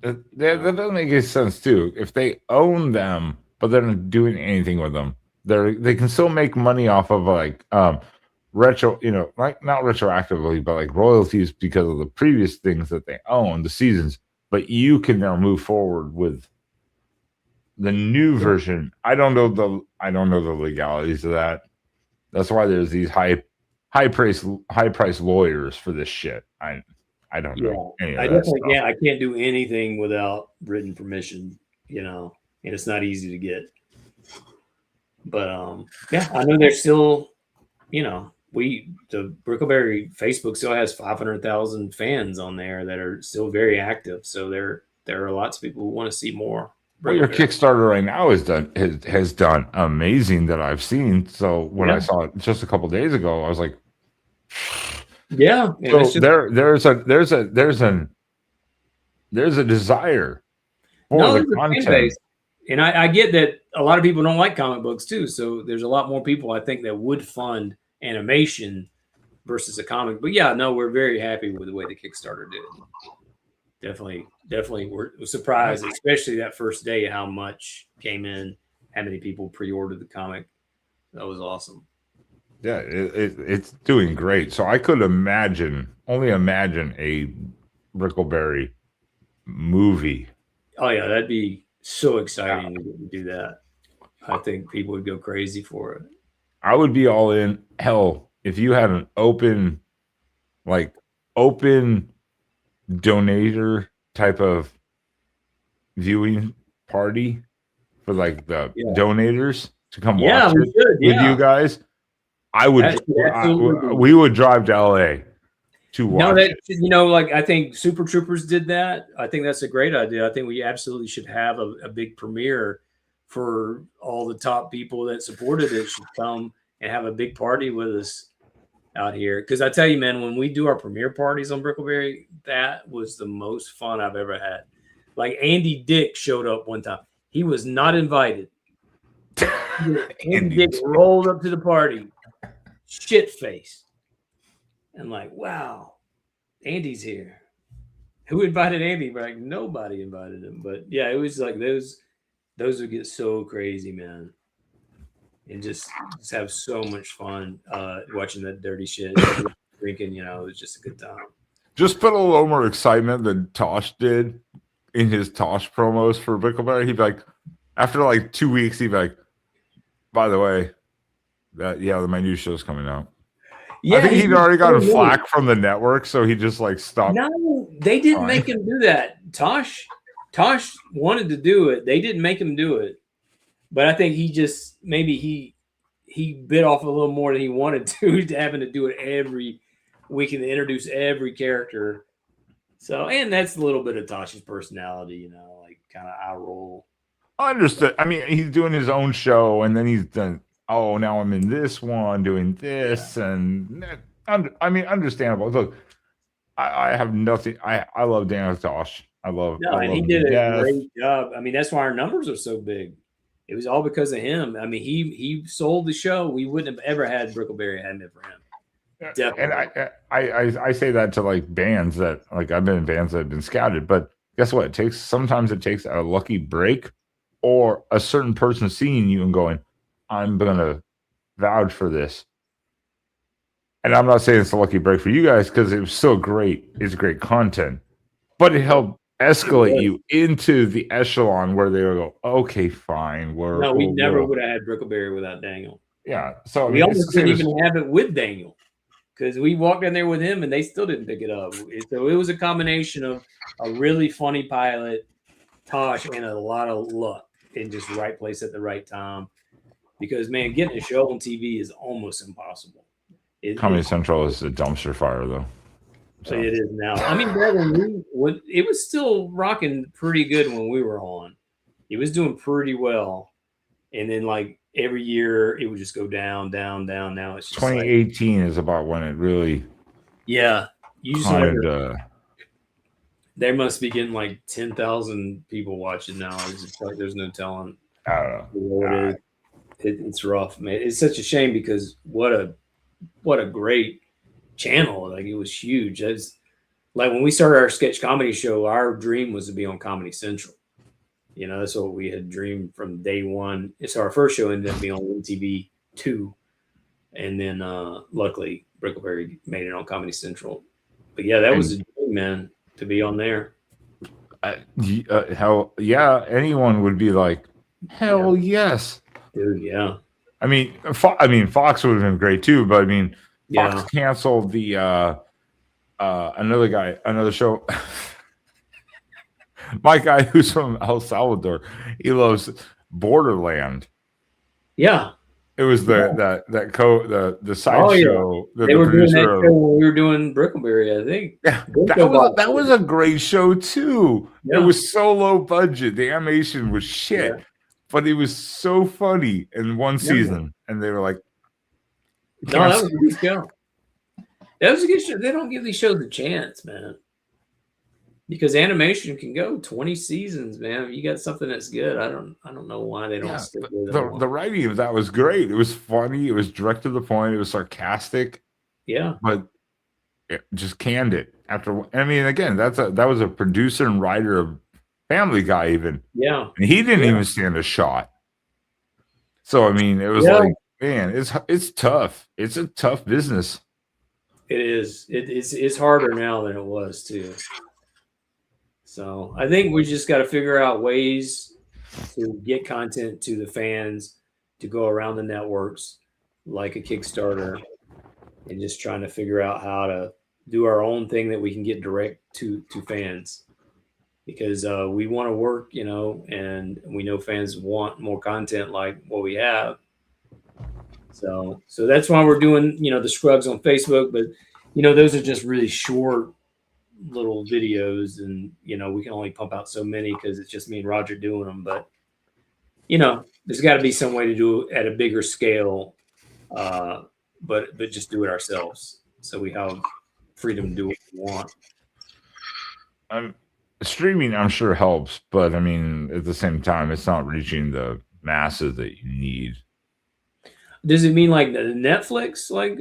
That doesn't make any sense too. If they own them, but they're not doing anything with them, they can still make money off of like retro, like not retroactively, but like royalties because of the previous things that they own, the seasons. But you can now move forward with the new version. I don't know the legalities of that. That's why there's these high price lawyers for this shit. I don't know. I definitely can't. I can't do anything without written permission, and it's not easy to get. But I know there's still, the Brickleberry Facebook still has 500,000 fans on there that are still very active. So there are lots of people who want to see more. Well, your Kickstarter right now has done amazing that I've seen. So when I saw it just a couple days ago, I was like, yeah. So there's a desire for the content. Base. And I get that a lot of people don't like comic books too. So there's a lot more people I think that would fund animation versus a comic. But yeah, no, we're very happy with the way the Kickstarter did. Definitely we're surprised, especially that first day, how much came in, how many people pre-ordered the comic. That was awesome. Yeah, it's doing great. So I could only imagine a Brickleberry movie. Oh yeah, that'd be so exciting to do that. I think people would go crazy for it. I would be all in. Hell, if you had an open donator type of viewing party for like the donators to come watch it with you guys, I would. We would drive to LA to watch. I think Super Troopers did that. I think that's a great idea. I think we absolutely should have a big premiere for all the top people that supported it. Should come and have a big party with us out here. Because I tell you, man, when we do our premiere parties on Brickleberry, that was the most fun I've ever had. Like Andy Dick showed up one time. He was not invited. Andy Dick rolled up to the party, shit face. And like, wow, Andy's here. Who invited Andy? Like, nobody invited him. But yeah, it was like those would get so crazy, man. And just have so much fun watching that dirty shit, drinking. It was just a good time. Just put a little more excitement than Tosh did in his Tosh promos for Brickleberry. He'd be like, after like 2 weeks, he'd be like, by the way, my new show's coming out. Yeah, I think he'd already gotten flack from the network, so he just like stopped. No, they didn't make him do that. Tosh wanted to do it. They didn't make him do it. But I think he just he bit off a little more than he wanted to having to do it every week and introduce every character. So, and that's a little bit of Tosh's personality, like kind of eye roll. I understood. I mean, he's doing his own show, and then he's done. Oh, now I'm in this one doing this, and understandable. Look, I have nothing. I love Dan Tosh. And he did a great job. I mean, that's why our numbers are so big. It was all because of him. I mean, he sold the show. We wouldn't have ever had Brickleberry hadn't it for him. Definitely. And I say that to like bands that like I've been in bands that have been scouted, but guess what? Sometimes it takes a lucky break or a certain person seeing you and going, I'm gonna vouch for this. And I'm not saying it's a lucky break for you guys because it was still great. It's great content, but it helped escalate you into the echelon where they will go, okay, fine. We never would have had Brickleberry without Daniel. Yeah. So we almost didn't even have it with Daniel because we walked in there with him and they still didn't pick it up. So it was a combination of a really funny pilot, Tosh, and a lot of luck in just the right place at the right time. Because, man, getting a show on TV is almost impossible. Comedy Central is a dumpster fire, though. So. It is now. I mean, it was still rocking pretty good when we were on. It was doing pretty well. And then, like, every year it would just go down, down, down. Now it's just 2018 is about when it really. Yeah. Usually they must be getting like 10,000 people watching now. It's just like there's no telling. I don't know. It's rough, man. It's such a shame because what a great channel. Like it was huge. It's like when we started our sketch comedy show, our dream was to be on Comedy Central. You know, that's what we had dreamed from day one. So our first show ended up being on MTV 2. And then luckily Brickleberry made it on Comedy Central. But yeah, that was a dream, man, to be on there. Hell yeah, anyone would be like, hell yes. Dude, yeah. I mean, Fox would have been great too, but I mean, Fox canceled the another show. My guy who's from El Salvador, he loves Borderland. Yeah, it was the side show. They were doing that show when we were doing Brickleberry, I think. Yeah, that was a great show too. Yeah. It was so low budget. The animation was shit. Yeah. But it was so funny in one season, and they were like, "No, that was a good show. That was a good show. They don't give these shows a chance, man, because animation can go 20 seasons, man. If you got something that's good, I don't know why they don't stick with it. The writing of that was great. It was funny. It was direct to the point. It was sarcastic. Yeah, but it just canned it after. I mean, again, that was a producer and writer of Family Guy, even. Yeah, and he didn't even stand a shot. So I mean, it was like, man, it's tough. It's a tough business. It is. It's harder now than it was too. So I think we just got to figure out ways to get content to the fans, to go around the networks, like a Kickstarter, and just trying to figure out how to do our own thing that we can get direct to fans. Because we want to work, you know, and we know fans want more content like what we have. So that's why we're doing, you know, the Scrubs on Facebook. But, you know, those are just really short little videos. And, you know, we can only pump out so many because it's just me and Roger doing them. But, you know, there's got to be some way to do it at a bigger scale, but just do it ourselves. So we have freedom to do what we want. Streaming, I'm sure, helps, but I mean, at the same time, it's not reaching the masses that you need. Does it mean like the Netflix, like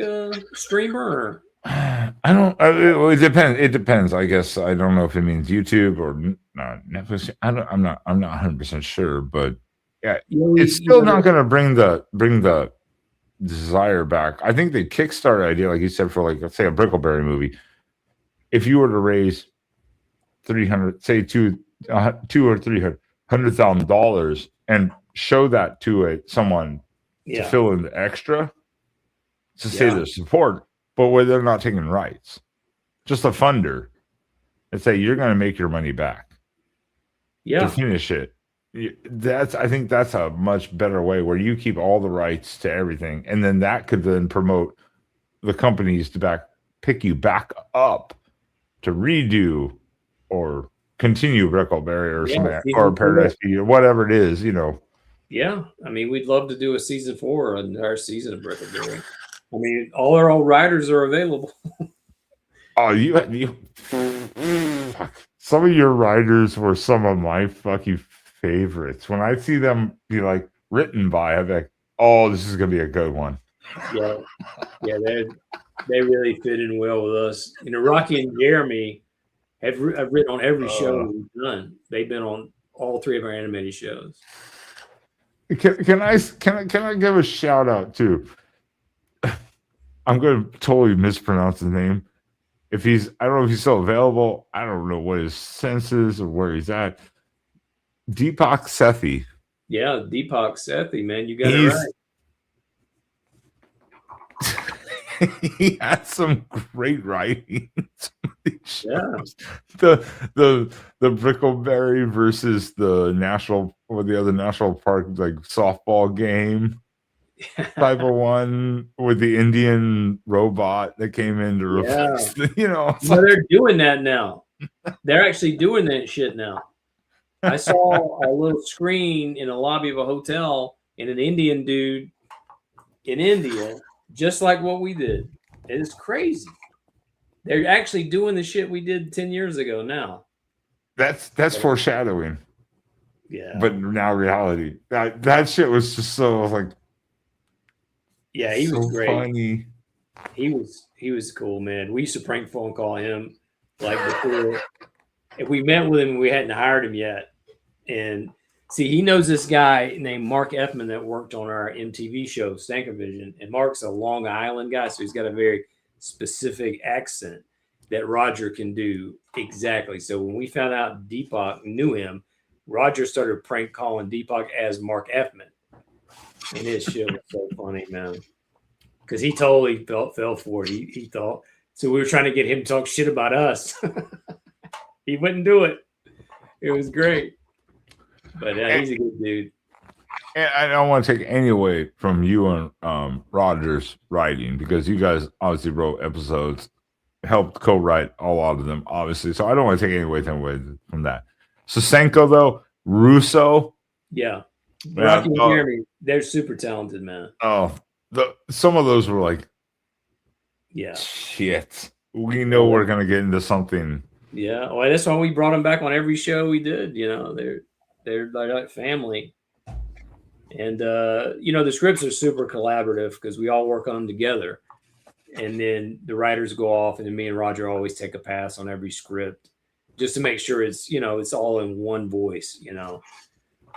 streamer? Or? I don't. It depends. It depends. I guess I don't know if it means YouTube or Netflix. I'm not 100% sure, but yeah, it's still not going to bring the desire back. I think the Kickstarter idea, like you said, for like let's say a Brickleberry movie, if you were to raise $200,000 or $300,000 and show that to someone to fill in the extra to say their support, but where they're not taking rights, just a funder, and say you're going to make your money back to finish it. I think that's a much better way where you keep all the rights to everything, and then that could then promote the companies to pick you back up to redo or continue Brickleberry or something, or Paradise P.D. or whatever it is, you know. Yeah, I mean, we'd love to do a season 4, an entire season of Brickleberry. I mean, all our old writers are available. Oh, you some of your writers were some of my fucking favorites. When I see them be like written by, I'm like, oh, this is gonna be a good one. Yeah, They really fit in well with us. You know, Rocky and Jeremy have written on every show we've done. They've been on all 3 of our animated shows. Can I give a shout out to? I'm going to totally mispronounce his name. I don't know if he's still available. I don't know what his sense is or where he's at. Deepak Sethi. Yeah, Deepak Sethi, man, you got it right. He had some great writing. Yeah. The Brickleberry versus the other national park like softball game type of one with the Indian robot that came in to replace they're doing that now. They're actually doing that shit now. I saw a little screen in a lobby of a hotel and an Indian dude in India, just like what we did. It is crazy. They're actually doing the shit we did 10 years ago now. That's foreshadowing. Yeah. But now reality. That shit was just so like. Yeah, he was great. Funny. He was cool, man. We used to prank phone call him like before. If we met with him, we hadn't hired him yet. And see, he knows this guy named Mark Effman that worked on our MTV show, Stankovision. And Mark's a Long Island guy, so he's got a very specific accent that Roger can do exactly. So when we found out Deepak knew him, Roger started prank calling Deepak as Mark Effman. And his shit was so funny, man. Because he totally fell for it. He thought. So we were trying to get him to talk shit about us. He wouldn't do it. It was great. But he's a good dude. And I don't want to take any away from you and Roger's writing because you guys obviously wrote episodes, helped co-write a lot of them, obviously. So I don't want to take any away from that. Sosenko, though, Russo. Yeah. Rocky and Jeremy, they're super talented, man. Oh, some of those were like, yeah, shit. We know we're going to get into something. Yeah. Well, that's why we brought them back on every show we did. You know, they're like family. And, the scripts are super collaborative because we all work on them together. And then the writers go off, and then me and Roger always take a pass on every script just to make sure it's all in one voice,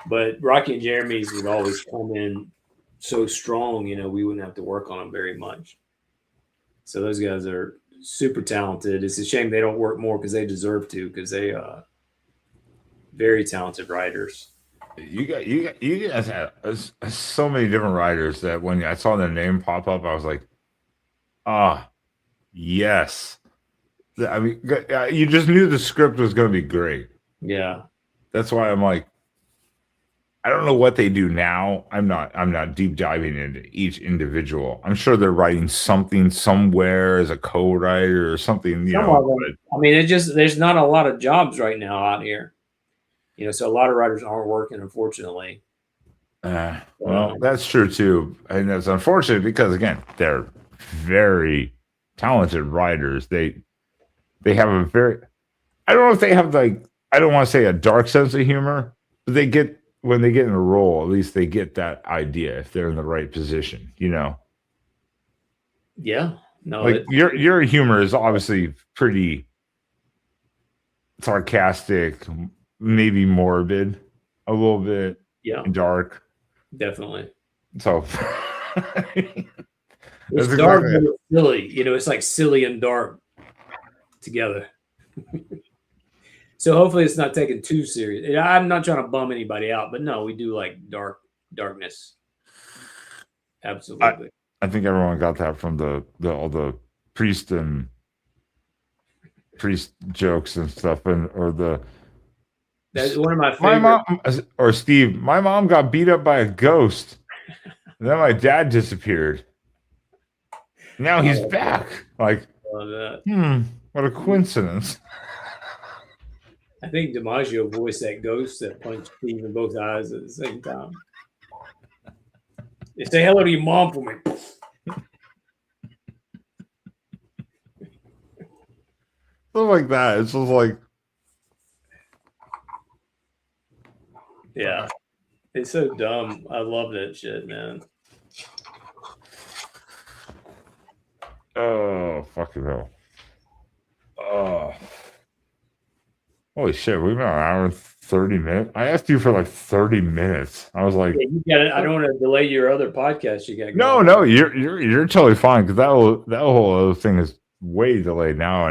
But Rocky and Jeremy's would always come in so strong, we wouldn't have to work on them very much. So those guys are super talented. It's a shame they don't work more because they deserve to, because they very talented writers. You guys have so many different writers that when I saw their name pop up, I was like, yes. I mean, you just knew the script was going to be great. Yeah. That's why I'm like, I don't know what they do now. I'm not deep diving into each individual. I'm sure they're writing something somewhere as a co-writer or something. There's not a lot of jobs right now out here. So a lot of writers aren't working, unfortunately. Well, that's true too, and that's unfortunate because again, they're very talented writers. They have a very, I don't know if they have I don't want to say a dark sense of humor, but when they get in a role, at least they get that idea if they're in the right position, Yeah. No. Like your humor is obviously pretty sarcastic, maybe morbid, a little bit, and dark. Definitely. So it's dark and silly. It's like silly and dark together. So hopefully it's not taken too serious. I'm not trying to bum anybody out, but no, we do like darkness. Absolutely. I think everyone got that from all the priest jokes and stuff, that's one of my favorite. My mom or Steve, my mom got beat up by a ghost, and then my dad disappeared. Now he's back. Like, what a coincidence. I think DiMaggio voiced that ghost that punched Steve in both eyes at the same time. You say hello to your mom for me. Something like that. It's just like, yeah, it's so dumb. I love that shit, man. Oh, fucking hell. Oh. Holy shit, we've been an hour and 30 minutes. I asked you for like 30 minutes. I was like, Yeah, you got it. I don't want to delay your other podcast you got no, going. no, you're totally fine because that whole other thing is way delayed now.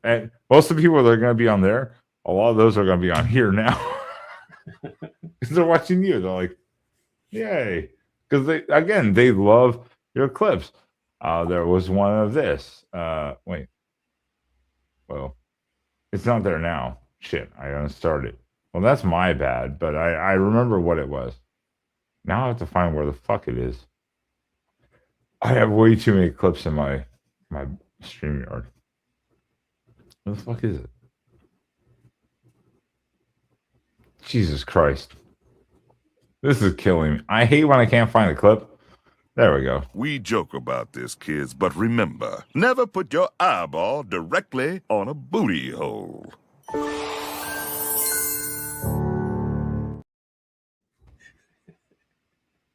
And most of the people that are going to be on there, a lot of those are going to be on here now. Because they're watching you. They're like, yay. Because they love your clips. There was one of this. Wait. Well, it's not there now. Shit, I unstarted. Well, that's my bad, but I remember what it was. Now I have to find where the fuck it is. I have way too many clips in my StreamYard. Where the fuck is it? Jesus Christ. This is killing me. I hate when I can't find a clip. There we go. We joke about this, kids, but remember, never put your eyeball directly on a booty hole.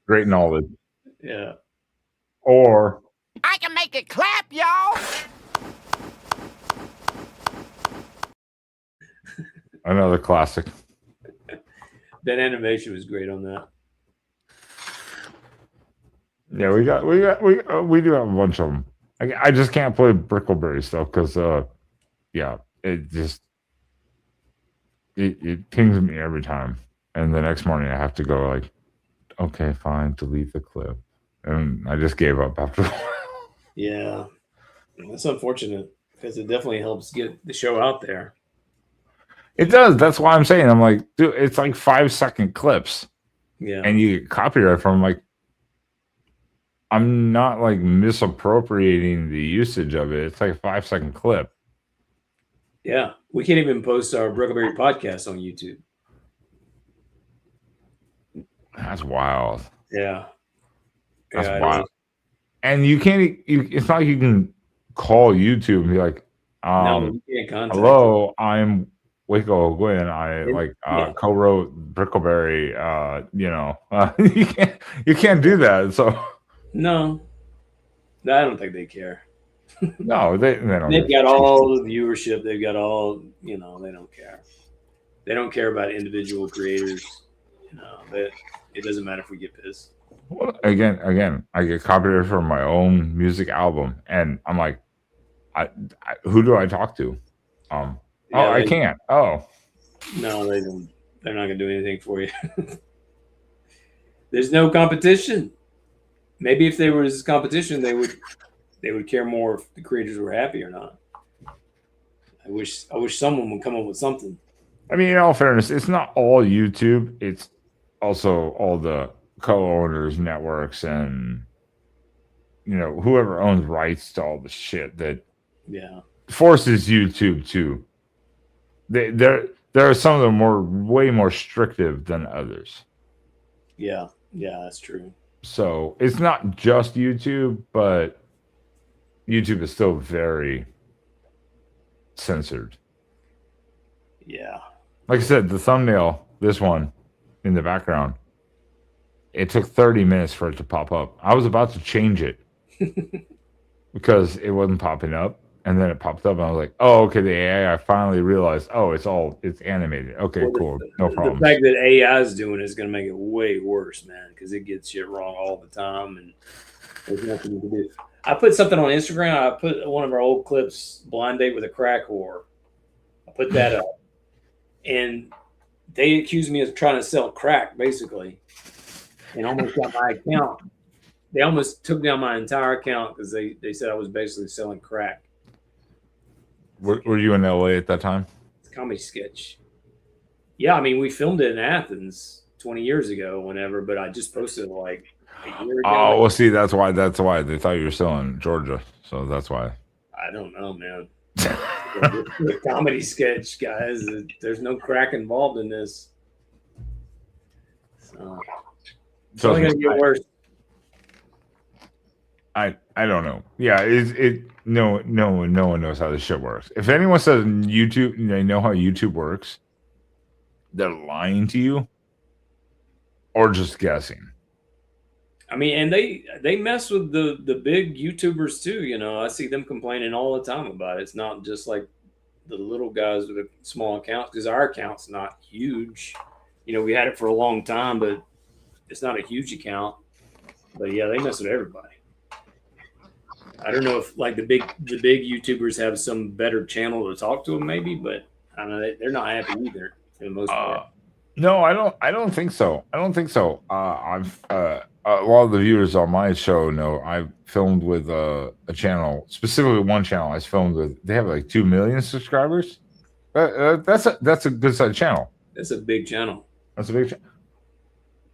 Great knowledge. Yeah. Or I can make it clap, y'all. another classic. That animation was great on that. Yeah, we do have a bunch of them. I just can't play Brickleberry stuff because it pings me every time, and the next morning I have to go like, okay, fine, delete the clip, and I just gave up after a while. Yeah, that's unfortunate because it definitely helps get the show out there. It does. That's why I'm saying. I'm like, dude, it's like 5-second clips. Yeah, and you get copyright from like. I'm not like misappropriating the usage of it. It's like a 5-second clip. Yeah, we can't even post our Brickleberry podcast on YouTube. That's wild. Yeah, That's wild. And you can't. It's not like you can call YouTube and be like, no, you can't contact "Hello, I'm Waco O'Guin. I co-wrote Brickleberry." You can't do that. So. No, I don't think they care. No, they don't. They've got all the viewership. They've got all, they don't care. They don't care about individual creators. It doesn't matter if we get pissed. Well, again, I get copyrighted from my own music album, and I'm like, who do I talk to? I can't. Oh, no, they don't. They're not gonna do anything for you. There's no competition. Maybe if there was competition, they would care more if the creators were happy or not. I wish someone would come up with something. I mean, in all fairness, it's not all YouTube. It's also all the co-owners, networks, and whoever owns rights to all the shit that forces YouTube to. There are some of them way more restrictive than others. Yeah, that's true. So it's not just YouTube, but YouTube is still very censored. Yeah. Like I said, the thumbnail, this one in the background, it took 30 minutes for it to pop up. I was about to change it because it wasn't popping up. And then it popped up and I was like, oh, okay, the AI, I finally realized, it's animated. Okay, cool. No problem. The fact that AI is doing it is going to make it way worse, man, because it gets shit wrong all the time and there's nothing you can do. I put something on Instagram. I put one of our old clips, Blind Date with a Crack Whore. I put that up. And they accused me of trying to sell crack, basically, and almost got my account. They almost took down my entire account because they said I was basically selling crack. Were you in LA at that time? It's a comedy sketch. Yeah, I mean, we filmed it in Athens 20 years ago, whenever, but I just posted it like a year ago. Oh, well, see, that's why they thought you were still in Georgia, so that's why. I don't know, man. The comedy sketch, guys. There's no crack involved in this. So it's only gonna get worse. I don't know. Yeah, no one knows how this shit works. If anyone says YouTube, they know how YouTube works, they're lying to you or just guessing. I mean, and they mess with the big YouTubers too. You know, I see them complaining all the time about it. It's not just like the little guys with a small account, because our account's not huge. You know, we had it for a long time, but it's not a huge account. But yeah, they mess with everybody. I don't know if like the big YouTubers have some better channel to talk to them, maybe, but I don't know, they're not happy either for the most part. No, I don't think so. I don't think so. I've a lot of the viewers on my show know I filmed with a channel, specifically one channel I filmed with. They have like 2 million subscribers. That's a good sized channel. That's a big channel. That's a big channel.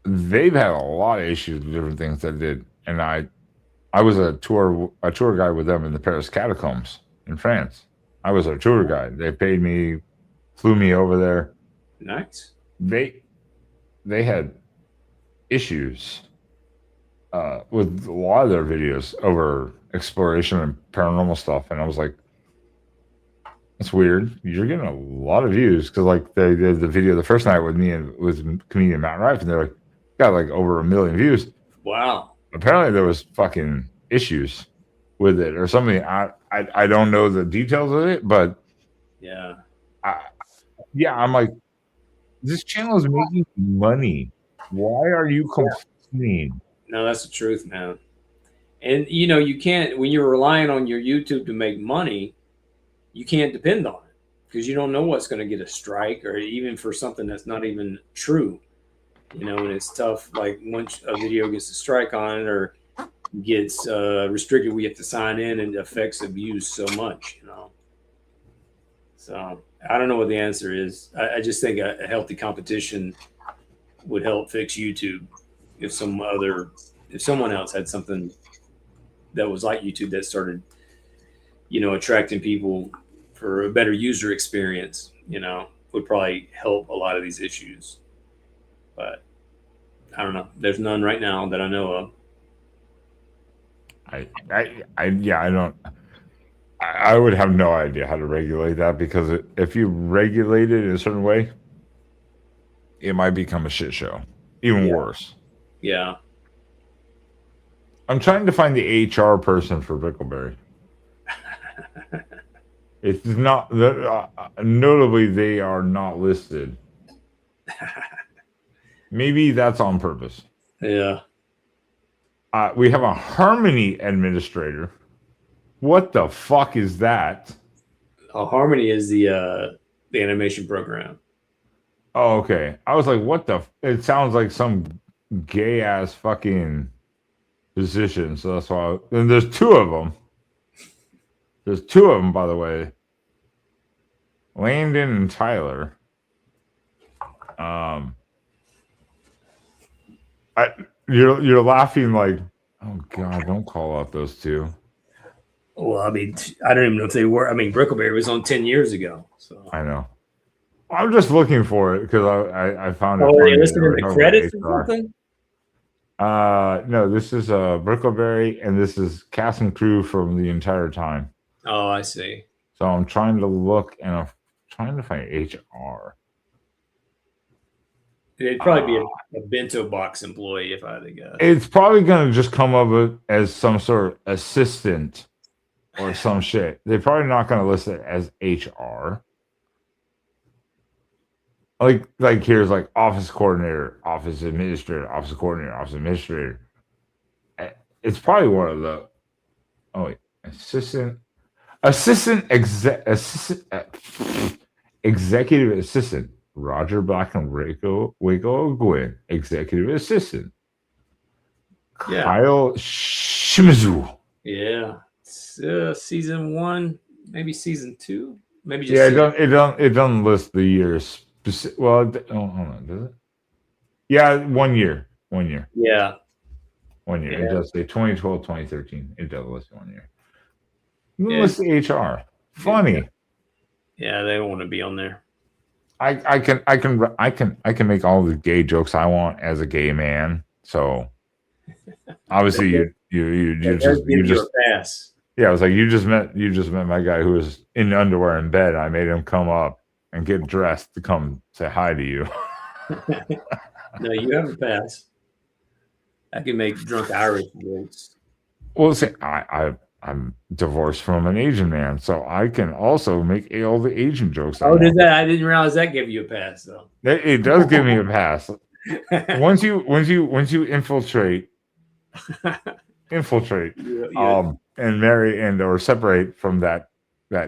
They've had a lot of issues with different things that did, and I was a tour guide with them in the Paris catacombs in France. I was a tour guide. They paid me, flew me over there. Nice. They had issues with a lot of their videos over exploration and paranormal stuff, and I was like, "That's weird. You're getting a lot of views," because like they did the video the first night with me and with comedian Matt Rife, and they're like, got like over 1 million views. Wow. Apparently there was fucking issues with it or something. I don't know the details of it, but yeah, I'm like, this channel is making money. Why are you complaining? No, that's the truth, man. And you know, you can't, when you're relying on your YouTube to make money, you can't depend on it because you don't know what's going to get a strike, or even for something that's not even true. You know, and it's tough. Like once a video gets a strike on it or gets restricted, we have to sign in, and it affects the views so much. You know, so I don't know what the answer is. I just think a healthy competition would help fix YouTube. If someone else had something that was like YouTube that started, you know, attracting people for a better user experience, you know, would probably help a lot of these issues. But I don't know. There's none right now that I know of. I would have no idea how to regulate that, because if you regulate it in a certain way, it might become a shit show. Even worse. Yeah. I'm trying to find the HR person for Brickleberry. It's not notably they are not listed. Maybe that's on purpose. Yeah. We have a Harmony administrator. What the fuck is that? Harmony is the animation program. Oh, okay. I was like, what the? It sounds like some gay ass fucking position. So that's why. And there's 2 of them. There's 2 of them, by the way. Landon and Tyler. You're laughing like, oh god, don't call out those 2. Well, I mean, I don't even know if they were. I mean, Brickleberry was on 10 years ago. So I know. I'm just looking for it because I found it. Oh, are you listening to the credits or something? No, this is Brickleberry, and this is cast and crew from the entire time. Oh, I see. So I'm trying to look, and I'm trying to find HR. It'd probably be a bento box employee if I had to guess. It's probably going to just come up as some sort of assistant or some shit. They're probably not going to list it as HR. Like here's like office coordinator, office administrator, office coordinator, office administrator. It's probably one of the executive assistant. Roger Black and Waco O'Guin, executive assistant. Yeah. Kyle Shimizu. Yeah. It's, season 1, maybe season 2, maybe just. Yeah, it doesn't list the years. Well, hold on, does it? Yeah, 1 year. 1 year. Yeah. 1 year. Yeah. It does say 2012, 2013. It does list 1 year. You list the HR. Funny. Yeah, they don't want to be on there. I can make all the gay jokes I want as a gay man. So obviously you just pass. Yeah, I was like, you just met my guy who was in underwear in bed. I made him come up and get dressed to come say hi to you. No, you have a pass. I can make drunk Irish jokes. Well, see, I'm divorced from an Asian man, so I can also make all the Asian jokes. Oh, did that? I didn't realize that gave you a pass, though. It does give me a pass. Once you infiltrate, and marry and or separate from that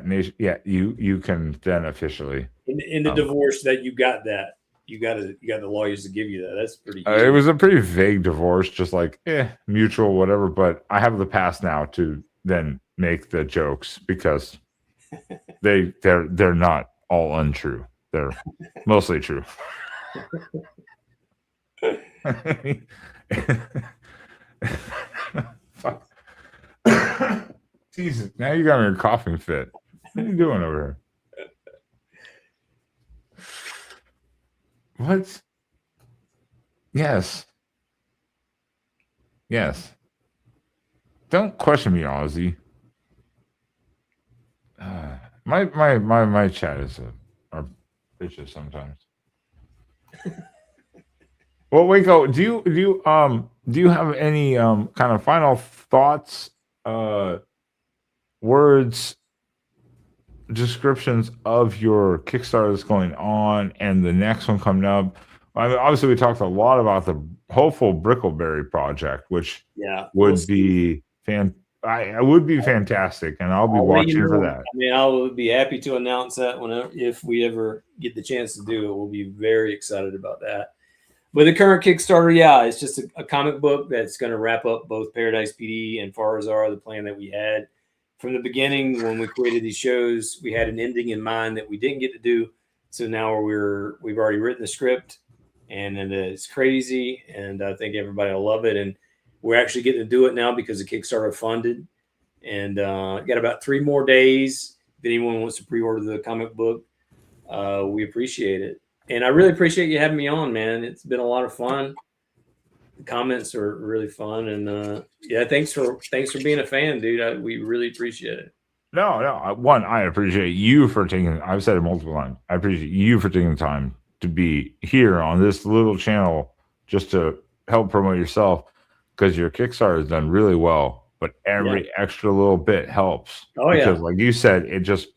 nation, yeah, you can then officially in the divorce that you got the lawyers to give you that. That's pretty. It was a pretty vague divorce, just like mutual, whatever. But I have the pass now to then make the jokes because they're not all untrue. They're mostly true. Fuck. Jesus, now you got me a coughing fit. What are you doing over here? What? Yes. Don't question me, Ozzy. My chat is are bitches sometimes. Well, Waco, do you have any kind of final thoughts, words, descriptions of your Kickstarter that's going on and the next one coming up? I mean, obviously, we talked a lot about the hopeful Brickleberry project, which would be would be fantastic, and I'll be watching for that. I mean, I would be happy to announce that if we ever get the chance to do it. We'll be very excited about that. But the current Kickstarter, it's just a comic book that's going to wrap up both Paradise PD and Farzar, the plan that we had from the beginning. When we created these shows, we had an ending in mind that we didn't get to do. So now we've already written the script, and it's crazy, and I think everybody will love it. And we're actually getting to do it now because the Kickstarter funded, and got about 3 more days. If anyone wants to pre-order the comic book, we appreciate it. And I really appreciate you having me on, man. It's been a lot of fun. The comments are really fun, and thanks for being a fan, dude. We really appreciate it. No. One, I appreciate you for taking. I've said it multiple times. I appreciate you for taking the time to be here on this little channel just to help promote yourself, because your Kickstarter has done really well. But every extra little bit helps. Because, like you said, it just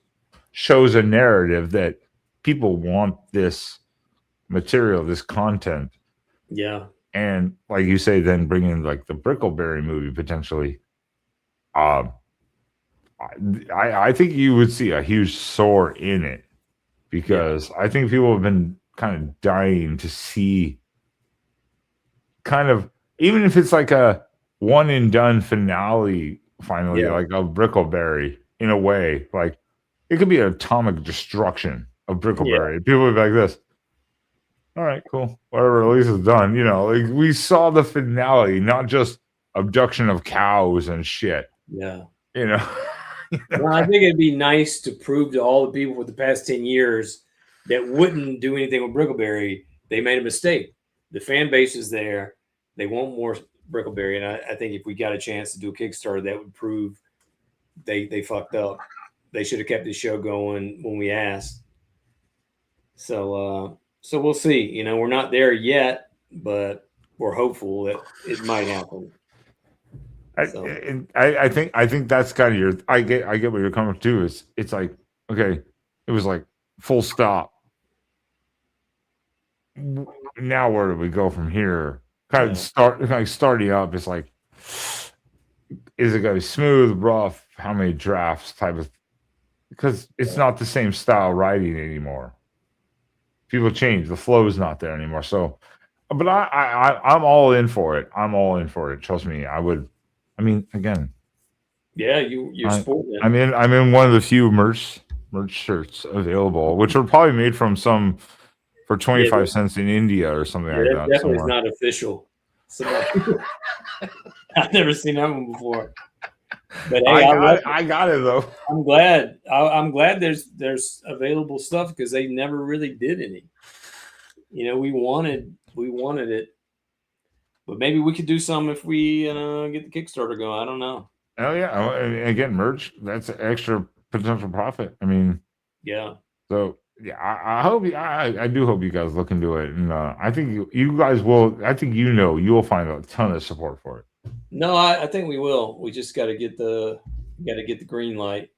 shows a narrative that people want this material, this content. Yeah. And like you say, then bring in like the Brickleberry movie potentially. I think you would see a huge soar in it, because I think people have been kind of dying to see kind of, even if it's like a one and done finale finally, like a Brickleberry in a way, like it could be an atomic destruction of Brickleberry. People would be like this. All right, cool. Whatever release is done. Like we saw the finale, not just abduction of cows and shit. Yeah. Well, I think it'd be nice to prove to all the people for the past 10 years that wouldn't do anything with Brickleberry, they made a mistake. The fan base is there. They want more Brickleberry. And I think if we got a chance to do a Kickstarter, that would prove they fucked up. They should have kept the show going when we asked. So we'll see. We're not there yet, but we're hopeful that it might happen. I think that's kind of your. I get what you're coming to. It's like, okay, it was like full stop. Now where do we go from here? Kind of starting up. It's like, is it going to be smooth, rough? How many drafts type of? Because it's not the same style writing anymore. People change. The flow is not there anymore. So, but I'm all in for it. I'm all in for it. Trust me. I would. I mean, again. Yeah, you're sporting it. I'm in one of the few merch shirts available, which were probably made from for 25 cents in India or something like that. Definitely is not official. I've never seen that one before. But hey, I got it though. I'm glad. I'm glad there's available stuff, because they never really did any. We wanted it, but maybe we could do some if we get the Kickstarter going. I don't know. Oh yeah, again, merch, that's extra potential profit. I mean, yeah. So Yeah, I hope I do hope you guys look into it, and I think you guys will. I think you'll find a ton of support for it. No, I think we will. We just got to get the green light,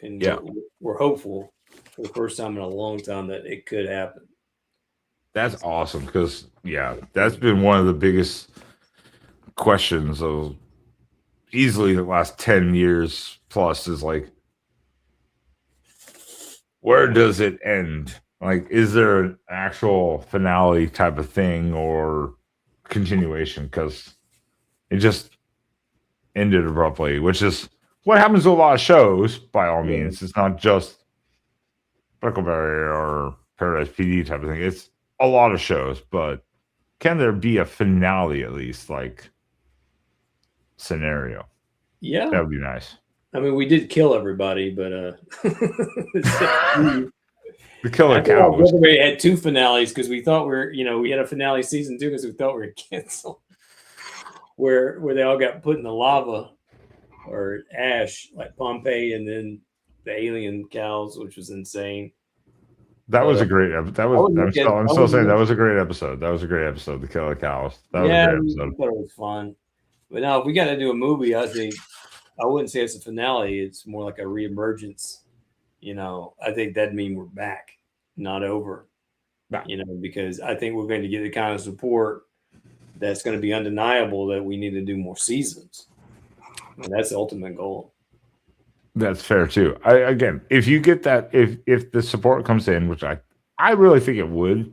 and Yeah. we're hopeful for the first time in a long time that it could happen. That's awesome because that's been one of the biggest questions of easily the last 10 years plus is like, where does it end? Like, is there an actual finale type of thing or continuation? Because it just ended abruptly, which is what happens to a lot of shows, by all means. It's not just Brickleberry or Paradise PD type of thing. It's a lot of shows, but can there be a finale at least, like scenario? Yeah. That would be nice. I mean, we did kill everybody, but the killer cows. We had 2 finales because we thought we had a finale season 2 because we thought we were canceled. Where they all got put in the lava or ash like Pompeii, and then the alien cows, which was insane. That was a great episode. I'm still saying that was a great episode. That was a great episode. The killer cows. That was a great episode. I thought it was fun. But now, if we got to do a movie, I think I wouldn't say it's a finale. It's more like a reemergence. I think that'd mean we're back, not over. Because I think we're going to get the kind of support that's going to be undeniable that we need to do more seasons. And that's the ultimate goal. That's fair too. If you get that, if the support comes in, which I really think it would,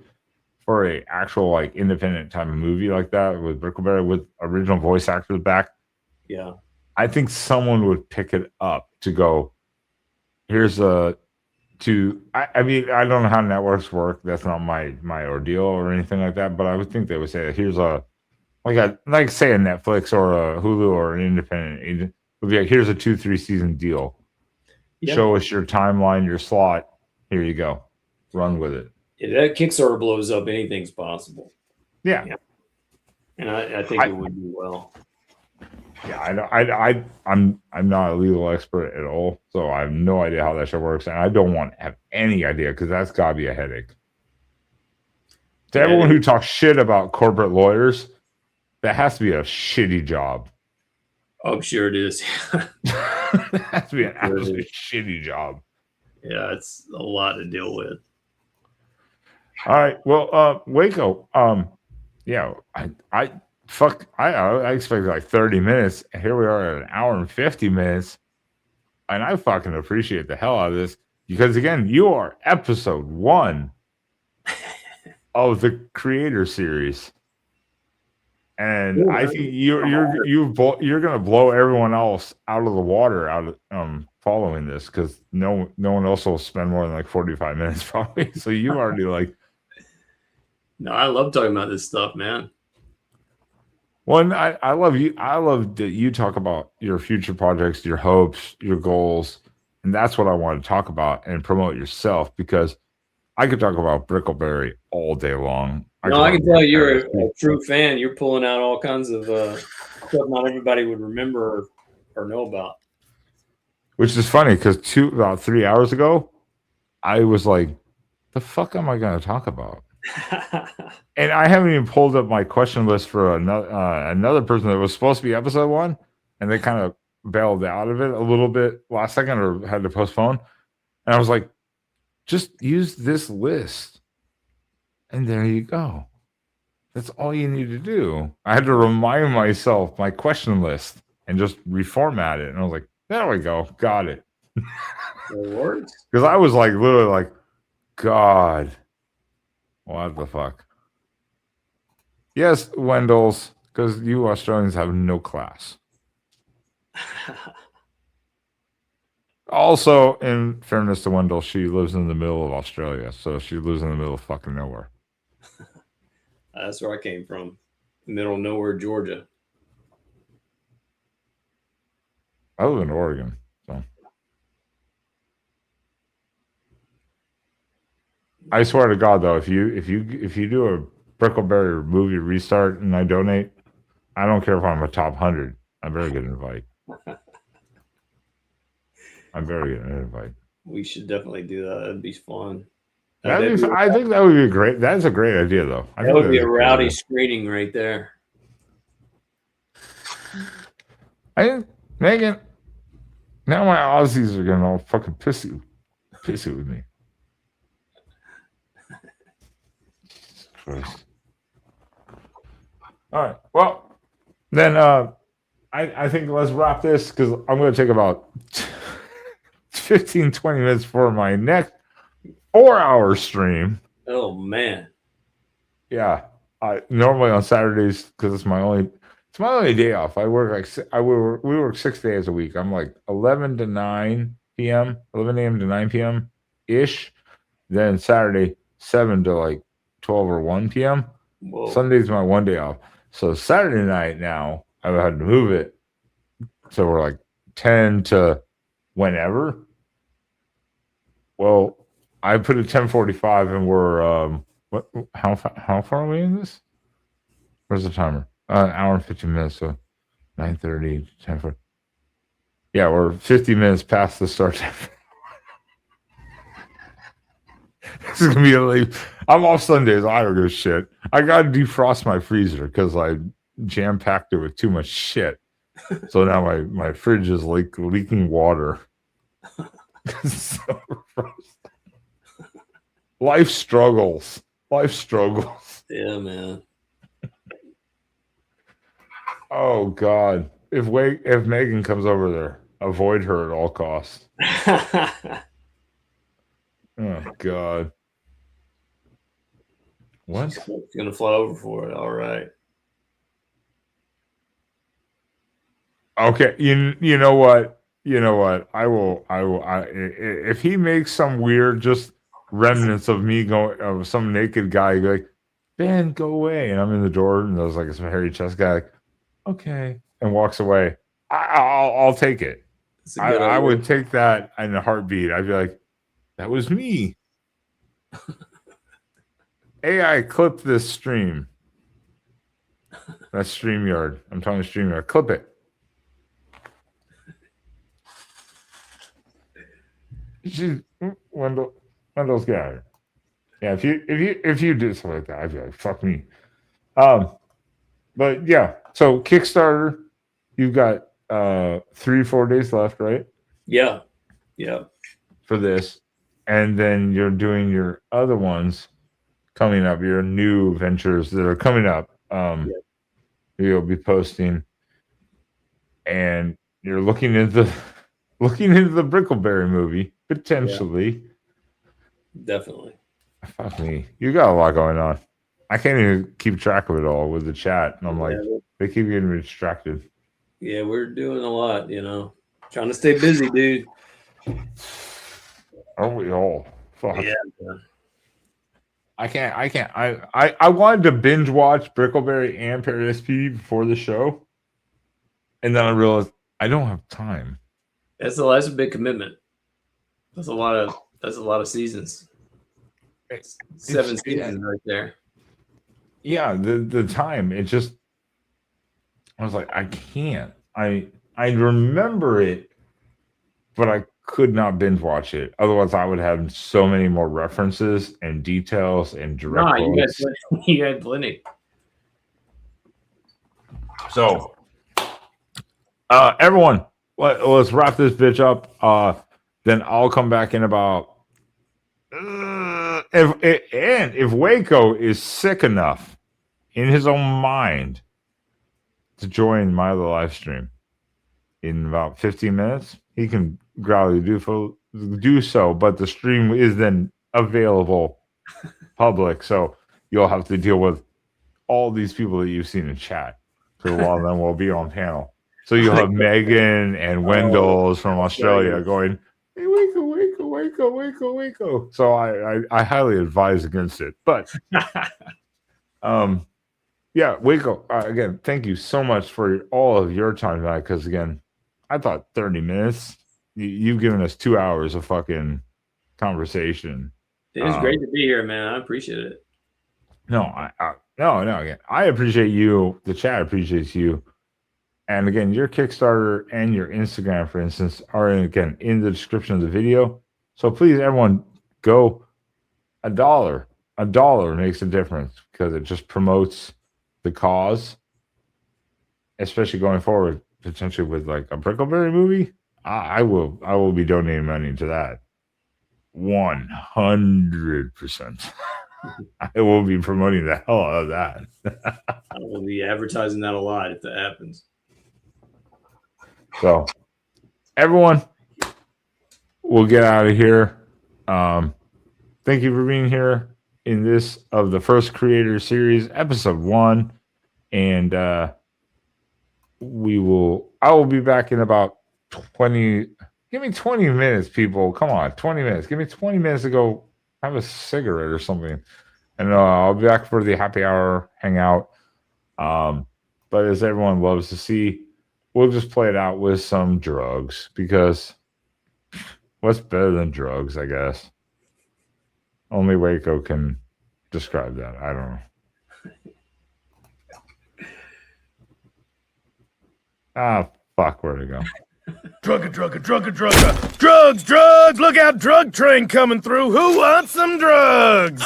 for a actual like independent type of movie like that with Brickleberry with original voice actors back, I think someone would pick it up to go. Here's I mean, I don't know how networks work. That's not my ordeal or anything like that. But I would think they would say, here's say a Netflix or a Hulu or an independent agent would be like, here's a 2-3 season deal. Yep. Show us your timeline, your slot. Here you go. Run with it. If that Kickstarter blows up, anything's possible. Yeah. And I think it would do well. Yeah, I'm not a legal expert at all, so I have no idea how that shit works, and I don't want to have any idea because that's got to be a headache. To everyone who talks shit about corporate lawyers, that has to be a shitty job. I'm sure it is. That has to be an absolutely shitty job. Yeah, it's a lot to deal with. All right, well, Waco, I expected like 30 minutes. Here we are at 1 hour and 50 minutes. And I fucking appreciate the hell out of this because, again, you are episode 1 of the creator series. And I think you're going to blow everyone else out of the water following this because no one else will spend more than like 45 minutes probably. So you already like. No, I love talking about this stuff, man. Well, I love you. I love that you talk about your future projects, your hopes, your goals, and that's what I want to talk about and promote yourself because I could talk about Brickleberry all day long. I can tell you're a true fan. You're pulling out all kinds of stuff not everybody would remember or know about. Which is funny because about 3 hours ago, I was like, "The fuck am I going to talk about?" And I haven't even pulled up my question list for another person that was supposed to be episode 1, and they kind of bailed out of it a little bit last second or had to postpone. And I was like, just use this list, and there you go. That's all you need to do. I had to remind myself my question list and just reformat it, and I was like, there we go, got it. It works. Because I was like literally like, God. What the fuck? Yes, Wendell's, because you Australians have no class. Also, in fairness to Wendell, she lives in the middle of Australia, so she lives in the middle of fucking nowhere. That's where I came from. Middle of nowhere, Georgia. I live in Oregon, so. I swear to God, though, if you do a Brickleberry movie restart and I donate, I don't care if I'm a top 100. I better get an invite. I better get an invite. We should definitely do that. That'd be fun. I think that would be great. That's a great idea, though. That would be a rowdy screening right there. Megan, now my Aussies are getting all fucking pissy with me. Jesus Christ. All right. Well, then I think let's wrap this because I'm going to take about 15, 20 minutes for my next 4-hour stream. Oh, man. Yeah. Normally on Saturdays, because it's my only day off. We work 6 days a week. I'm like 11 to 9 p.m., 11 a.m. to 9 p.m. ish. Then Saturday, 7 to like 12 or 1 p.m. Whoa. Sunday's my one day off. So Saturday night now, I had to move it. So we're like 10 to whenever. Well, I put it 10:45 and we're how far away is this? Where's the timer? An hour and 15 minutes, so 9:30, 10:40. Yeah, we're 50 minutes past the start time. This is gonna be I'm off Sundays. I don't give a shit. I gotta defrost my freezer because I jam packed it with too much shit. So now my fridge is leaking water. So life struggles. Yeah, man. Oh God! If Megan comes over there, avoid her at all costs. Oh God! What? She's gonna fly over for it. All right. Okay. You know what? I will. If he makes some weird just remnants of me of some naked guy like, Ben, go away, and I'm in the door, and there's like some hairy chest guy, like, okay, and walks away. I'll take it. I would take that in a heartbeat. I'd be like, that was me. AI, clip this stream. That's StreamYard. I'm telling StreamYard, clip it. Wendell's got her. Yeah, if you do something like that, I'd be like, fuck me. But yeah, so Kickstarter, you've got 3-4 days left, right? Yeah. For this, and then you're doing your other ones coming up, your new ventures that are coming up. You'll be posting, and you're looking into the Brickleberry movie potentially. Yeah. Definitely. Fuck me, you got a lot going on. I can't even keep track of it all with the chat, and I'm like, they keep getting me distracted. Yeah, we're doing a lot, trying to stay busy, dude. Aren't we all? Fuck. Yeah. I can't. I wanted to binge watch Brickleberry and Paradise P.D before the show, and then I realized I don't have time. That's a big commitment. That's a lot of seasons. 7 seasons right there. Yeah, the time. It just, I was like, I can't. I remember it, but I could not binge watch it. Otherwise, I would have so many more references and details and direct quotes. You had plenty. So, everyone, let's wrap this bitch up. Then I'll come back in about. If Waco is sick enough in his own mind to join my other live stream in about 15 minutes, he can gladly do so. But the stream is then available public, so you'll have to deal with all these people that you've seen in chat because a lot of them will be on panel. So you'll have Megan and Wendell's from Australia going, hey, Waco. So I highly advise against it. But yeah, Waco, again, thank you so much for all of your time tonight. Because again, I thought 30 minutes. You've given us 2 hours of fucking conversation. It was great to be here, man. I appreciate it. No. Again, I appreciate you. The chat appreciates you. And again, your Kickstarter and your Instagram, for instance, are again in the description of the video. So please, everyone, go a dollar makes a difference because it just promotes the cause, especially going forward, potentially with like a Brickleberry movie. I will be donating money to that. 100%. I will be promoting the hell out of that. I will be advertising that a lot if that happens. So, everyone, we'll get out of here. Thank you for being here in this of the First Creator Series, episode 1. And I will be back in about 20. Give me 20 minutes, people. Come on, 20 minutes. Give me 20 minutes to go have a cigarette or something. And I'll be back for the happy hour hangout. But as everyone loves to see, we'll just play it out with some drugs because what's better than drugs, I guess? Only Waco can describe that. I don't know. Fuck, where'd it go? Drugga. Drugs. Look out, drug train coming through. Who wants some drugs?